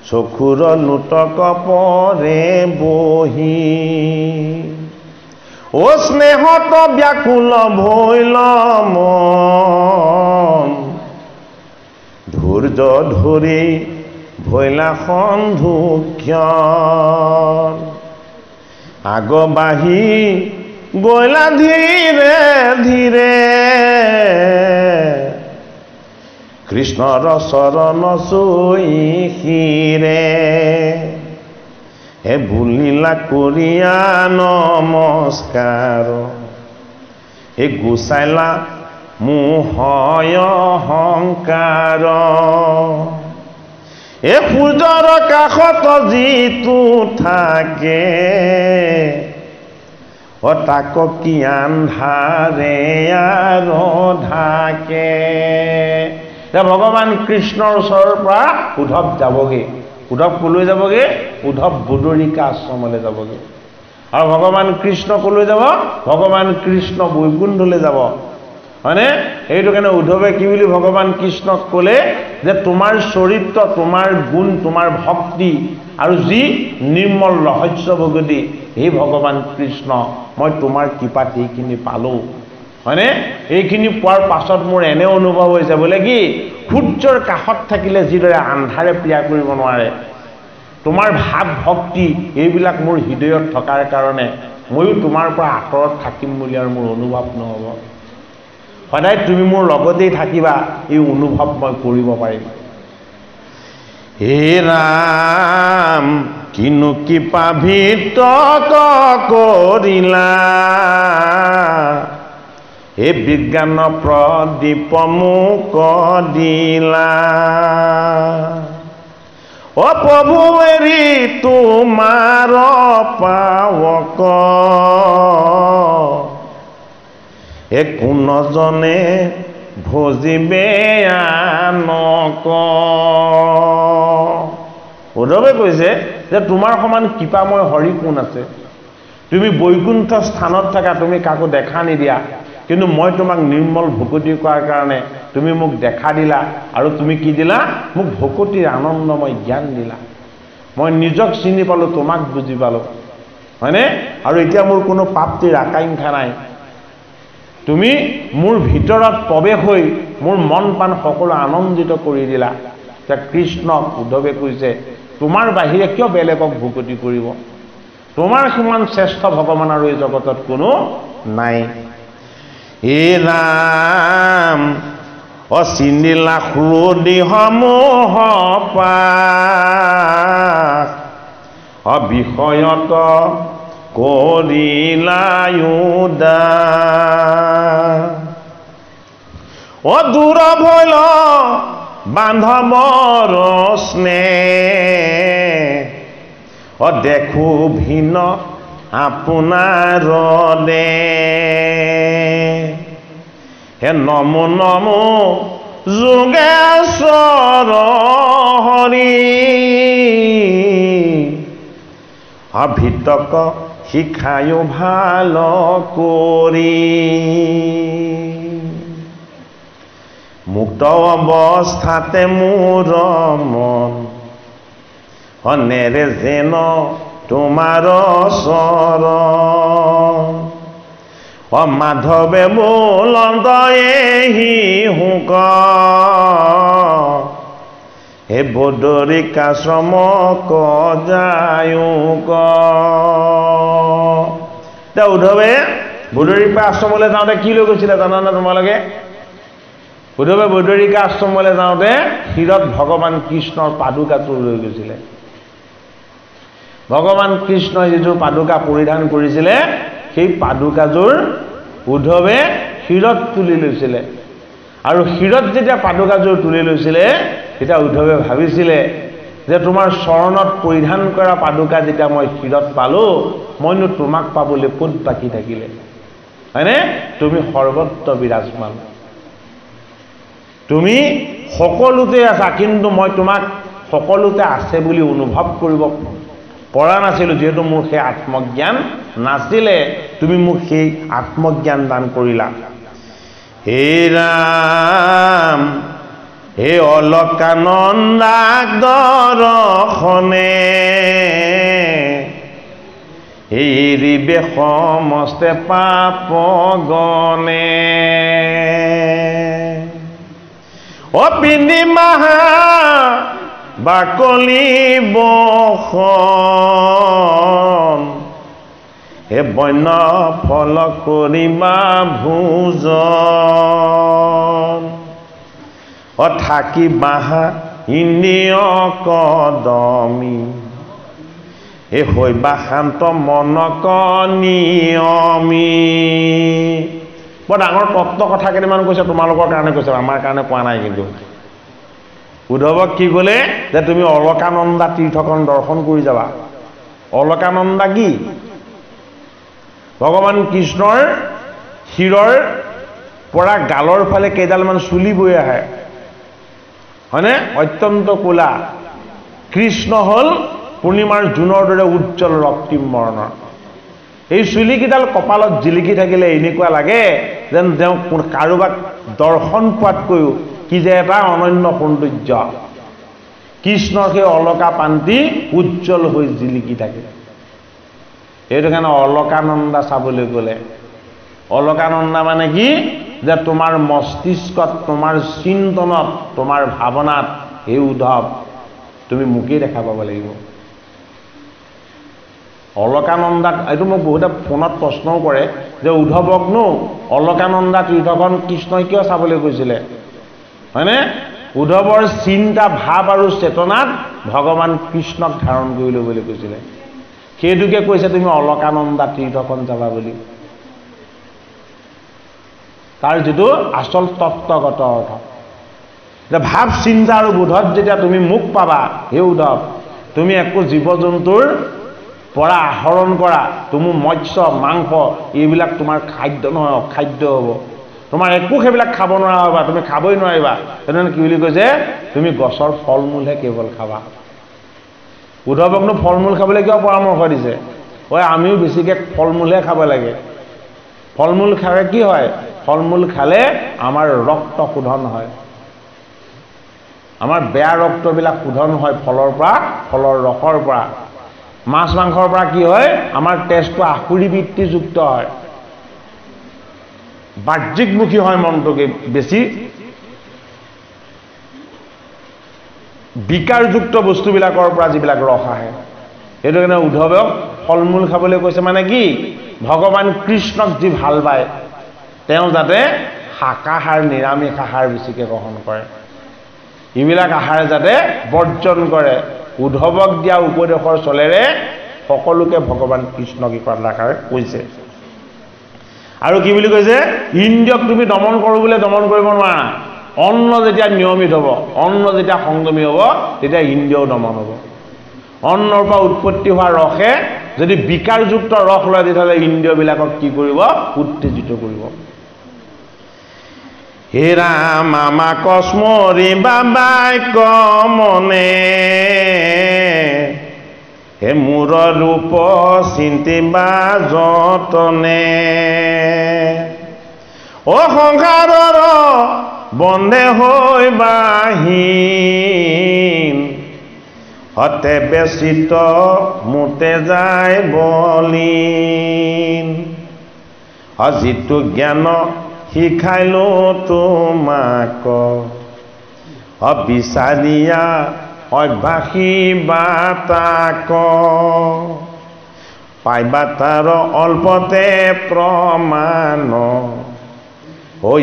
চকুৰ লোটক পৰে বহি ও স্নেহত ব্যাকুল ভৈল মন ধৈৰ্য ধৰি ভৈলা সন্ধুক্ষণ আগবাঢ়ি গৈলা ধীৰে ধীৰে কৃষ্ণৰ চৰণ চুই শিৰে হে বুলিলা কৰিয়া নমস্কাৰ হে গুচাইলা মোহয় অহংকাৰ এই সূৰ্যৰ কাষত যিটো থাকে তাক কি আন্ধাৰে আৰু ঢাকে ভগৱান কৃষ্ণৰ ওচৰৰ পৰা উদ্ধৱ যাবগে উদ্ধৱ কলৈ যাবগে উদ্ধৱ বদৰিকা আশ্ৰমলৈ যাবগে আৰু ভগৱান কৃষ্ণ কলৈ যাব ভগৱান কৃষ্ণ বৈকুণ্ঠলৈ যাব হয়নে এইটো কাৰণে উদ্ধৱে কি বুলি ভগৱান কৃষ্ণক ক'লে যে তোমাৰ চৰিত্ৰ তোমাৰ গুণ তোমাৰ ভক্তি আৰু যি নিৰ্মল ৰহস্য ভগতি হে ভগৱান কৃষ্ণ মই তোমাৰ কৃপাত এইখিনি পালোঁ হয়নে এইখিনি পোৱাৰ পাছত মোৰ এনে অনুভৱ হৈছে বোলে কি সূৰ্যৰ কাষত থাকিলে যিদৰে আন্ধাৰে প্ৰিয়া কৰিব নোৱাৰে তোমাৰ ভাৱ ভক্তি এইবিলাক মোৰ হৃদয়ত থকাৰ কাৰণে ময়ো তোমাৰ পৰা আঁতৰত থাকিম বুলি আৰু মোৰ অনুভৱ নহ'ব সদায় তুমি মোৰ লগতেই থাকিবা এই অনুভৱ মই কৰিব পাৰিম হে ৰাম কিনো কৃপা ভিতক কৰিলা হে বিজ্ঞান প্ৰদীপ মোক দিলা অ প্ৰভু এৰি তোমাৰ পাৱক এ কোনজনে ভজিবে আনক উদ্ধৱে কৈছে যে তোমাৰ সমান কৃপাময় হৰি কোন আছে তুমি বৈকুণ্ঠ স্থানত থাকা তুমি কাকো দেখা নিদিয়া কিন্তু মই তোমাক নিৰ্মল ভকতি কৰাৰ কাৰণে তুমি মোক দেখা দিলা আৰু তুমি কি দিলা মোক ভকতিৰ আনন্দময় জ্ঞান দিলা মই নিজক চিনি পালোঁ তোমাক বুজি পালোঁ হয়নে আৰু এতিয়া মোৰ কোনো প্ৰাপ্তিৰ আকাংক্ষা নাই তুমি মোৰ ভিতৰত প্ৰৱেশ হৈ মোৰ মন প্ৰাণ সকলো আনন্দিত কৰি দিলা এতিয়া কৃষ্ণক উদ্ধৱে কৈছে তোমাৰ বাহিৰে কিয় বেলেগক ভকতি কৰিব তোমাৰ সমান শ্ৰেষ্ঠ ভগৱান আৰু এই জগতত কোনো নাই হে ৰাম অচিনিলা ক্ৰোধি সমূহ পাক অবিষয়ত কৰিলায়ুদা অ দূৰ ভৈল বান্ধৱৰ স্নেহ অ দেখো ভিন আপোনাৰ দে হে নমো নমো যোগেশ্বৰ হৰি অভিতক শিখায়ো ভাল কৰি মুক্ত অৱস্থাতে মোৰ মন অনেৰে যেন তোমাৰ চৰণ অ মাধৱে বোলন্ত এহি হুক হে বদৰিকাশ্ৰম কজায়ুক। এতিয়া উদ্ধৱে বদৰিকা আশ্ৰমলৈ যাওঁতে কি লৈ গৈছিলে জানানে তোমালোকে? উদ্ধৱে বদৰিকা আশ্ৰমলৈ যাওঁতে শিৰত ভগৱান কৃষ্ণৰ পাদুকাযোৰ লৈ গৈছিলে। ভগৱান কৃষ্ণই যিযোৰ পাদুকা পৰিধান কৰিছিলে সেই পাদুকাযোৰ উদ্ধৱে শিৰত তুলি লৈছিলে। আৰু শিৰত যেতিয়া পাদুকাযোৰ তুলি লৈছিলে তেতিয়া উদ্ধৱে ভাবিছিলে যে তোমাৰ চৰণত পৰিধান কৰা পাদুকা যেতিয়া মই শিৰত পালোঁ, মইনো তোমাক পাবলৈ ক'ত বাকী থাকিলে, হয়নে? তুমি সৰ্বত্ৰ বিৰাজমান, তুমি সকলোতে আছা, কিন্তু মই তোমাক সকলোতে আছে বুলি অনুভৱ কৰিব পৰা নাছিলোঁ, যিহেতু মোৰ সেই আত্মজ্ঞান নাছিলে। তুমি মোক সেই আত্মজ্ঞান দান কৰিলা। হে ৰাম হে অলকানন্দাক দৰ্শনে এৰিবে সমস্তে পাপ গণে। অপিনি মাহা বাকলি বখন হে বন্য ফল কৰিমা ভোজন। অ থাকি বাহা ইন্দ্ৰিয় কদমি এ হৈবা শান্ত মনক নিয়মি। বৰ ডাঙৰ তত্ত্ব কথা কেইটামান কৈছে, তোমালোকৰ কাৰণে কৈছে, আমাৰ কাৰণে কোৱা নাই। কিন্তু উদ্ধৱক কি ক'লে যে তুমি অলকানন্দা তীৰ্থখন দৰ্শন কৰি যাবা। অলকানন্দা কি? ভগৱান কৃষ্ণৰ শিৰৰ পৰা গালৰ ফালে কেইডালমান চুলি বৈ আহে, হয়নে? অত্যন্ত ক'লা। কৃষ্ণ হ'ল পূৰ্ণিমাৰ জোনৰ দৰে উজ্জ্বল ৰক্তিম বৰ্ণৰ। এই চুলিকেইডাল কপালত জিলিকি থাকিলে এনেকুৱা লাগে যেন তেওঁ কাৰোবাক দৰ্শন পোৱাতকৈও কি যে এটা অনন্য সৌন্দৰ্য। কৃষ্ণৰ সেই অলকা পান্তি উজ্জ্বল হৈ জিলিকি থাকে। এইটো কাৰণে অলকানন্দা চাবলৈ গ'লে, অলকানন্দা মানে কি? যে তোমাৰ মস্তিষ্কত, তোমাৰ চিন্তনত, তোমাৰ ভাৱনাত এই উদ্ধৱ তুমি মোকেই দেখা পাব লাগিব। অলকানন্দাক, এইটো মোক বহুতে ফোনত প্ৰশ্নও কৰে যে উদ্ধৱকনো অলকানন্দা তীৰ্থখন কৃষ্ণই কিয় চাবলৈ গৈছিলে, হয়নে? উদ্ধৱৰ চিন্তা ভাৱ আৰু চেতনাত ভগৱান কৃষ্ণক ধাৰণ কৰি ল'বলৈ কৈছিলে। সেইটোকে কৈছে তুমি অলকানন্দা তীৰ্থখন যাবা বুলি। তাৰ যিটো আচল তত্ত্বগত অৰ্থ, যে ভাৱ চিন্তা আৰু বোধত যেতিয়া তুমি মোক পাবা, হে উদ্ধৱ তুমি একো জীৱ জন্তুৰ পৰা আহৰণ কৰা তুমি মৎস্য মাংস এইবিলাক তোমাৰ খাদ্য নহয়, অখাদ্য হ'ব। তোমাৰ একো সেইবিলাক খাব নোৱাৰা হ'বা, তুমি খাবই নোৱাৰিবা। তেনেহ'লে কি বুলি কৈছে? তুমি গছৰ ফল মূলহে কেৱল খাবা। উদ্ধৱকনো ফল মূল খাবলৈ কিয় পৰামৰ্শ দিছে? ঐ আমিও বেছিকৈ ফল মূলহে খাব লাগে। ফল মূল খালে কি হয়? ফল মূল খালে আমাৰ ৰক্ত শোধন হয়, আমাৰ বেয়া ৰক্তবিলাক শোধন হয় ফলৰ পৰা, ফলৰ ৰসৰ পৰা। মাছ মাংসৰ পৰা কি হয়? আমাৰ তেজটো আসুৰি বৃত্তিযুক্ত হয়, বাহ্যিকমুখী হয় মনটোকে, বেছি বিকাৰযুক্ত বস্তুবিলাকৰ পৰা যিবিলাক ৰস আহে। সেইটো কাৰণে উদ্ধৱক ফল মূল খাবলৈ কৈছে। মানে কি? ভগৱান কৃষ্ণক যি ভাল পায় তেওঁ যাতে শাকাহাৰ নিৰামিষ আহাৰ বেছিকৈ গ্ৰহণ কৰে, এইবিলাক আহাৰ যাতে বৰ্জন কৰে। উদ্ধৱক দিয়া উপদেশৰ চলেৰে সকলোকে ভগৱান কৃষ্ণক এই কথাষাৰ কৈছে। আৰু কি বুলি কৈছে? ইন্দ্ৰিয়ক তুমি দমন কৰিবলৈ দমন কৰিব নোৱাৰা। অন্ন যেতিয়া নিয়মিত হ'ব, অন্ন যেতিয়া সংযমী হ'ব, তেতিয়া ইন্দ্ৰিয়ও দমন হ'ব। অন্নৰ পৰা উৎপত্তি হোৱা ৰসে যদি বিকাৰযুক্ত ৰস লয় তেতিয়াহ'লে ইন্দ্ৰিয়বিলাকক কি কৰিব? উত্তেজিত কৰিব। হে ৰাম আমাক স্মৰি বাবাই কমনে হে মূৰ ৰূপ চিন্তিবা যতনে অ সংসাৰৰ বন্ধে হৈ বাহীন হতে বেচিত মোতে যায় বলীন যিটো জ্ঞান শিকাইলো তোমাক বিচাৰিয়া অভ্যাসী বাতাক পাইবা তাৰ অল্পতে প্ৰমাণ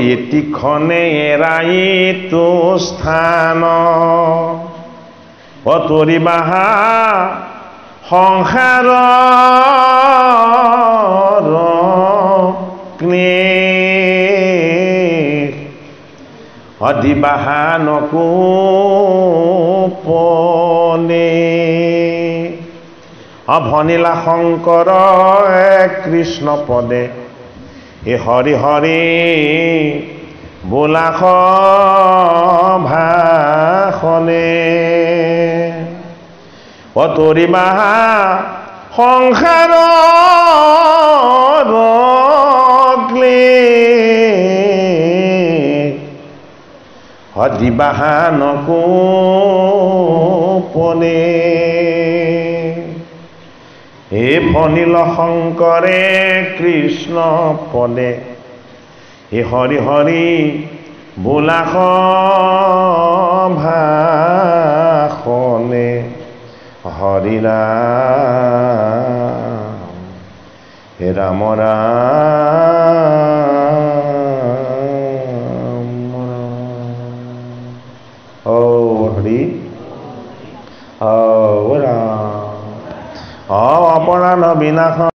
এটিখনে এৰাই তো স্থান তৰিবাহা সংসাৰৰ দিবাহা নকুপনে ভনিলা শংকৰ কৃষ্ণ পদে হৰি হৰি বোলা ভাষণে তৰিবাহা সংসাৰৰ দিবাহা নকুপনে হে ভনিল শংকৰে কৃষ্ণ পদে হে হৰি হৰি বোলা ভাষণে হৰি ৰাম হে ৰাম ৰাম হৰি ৰাম অপৰাধ বিনাশ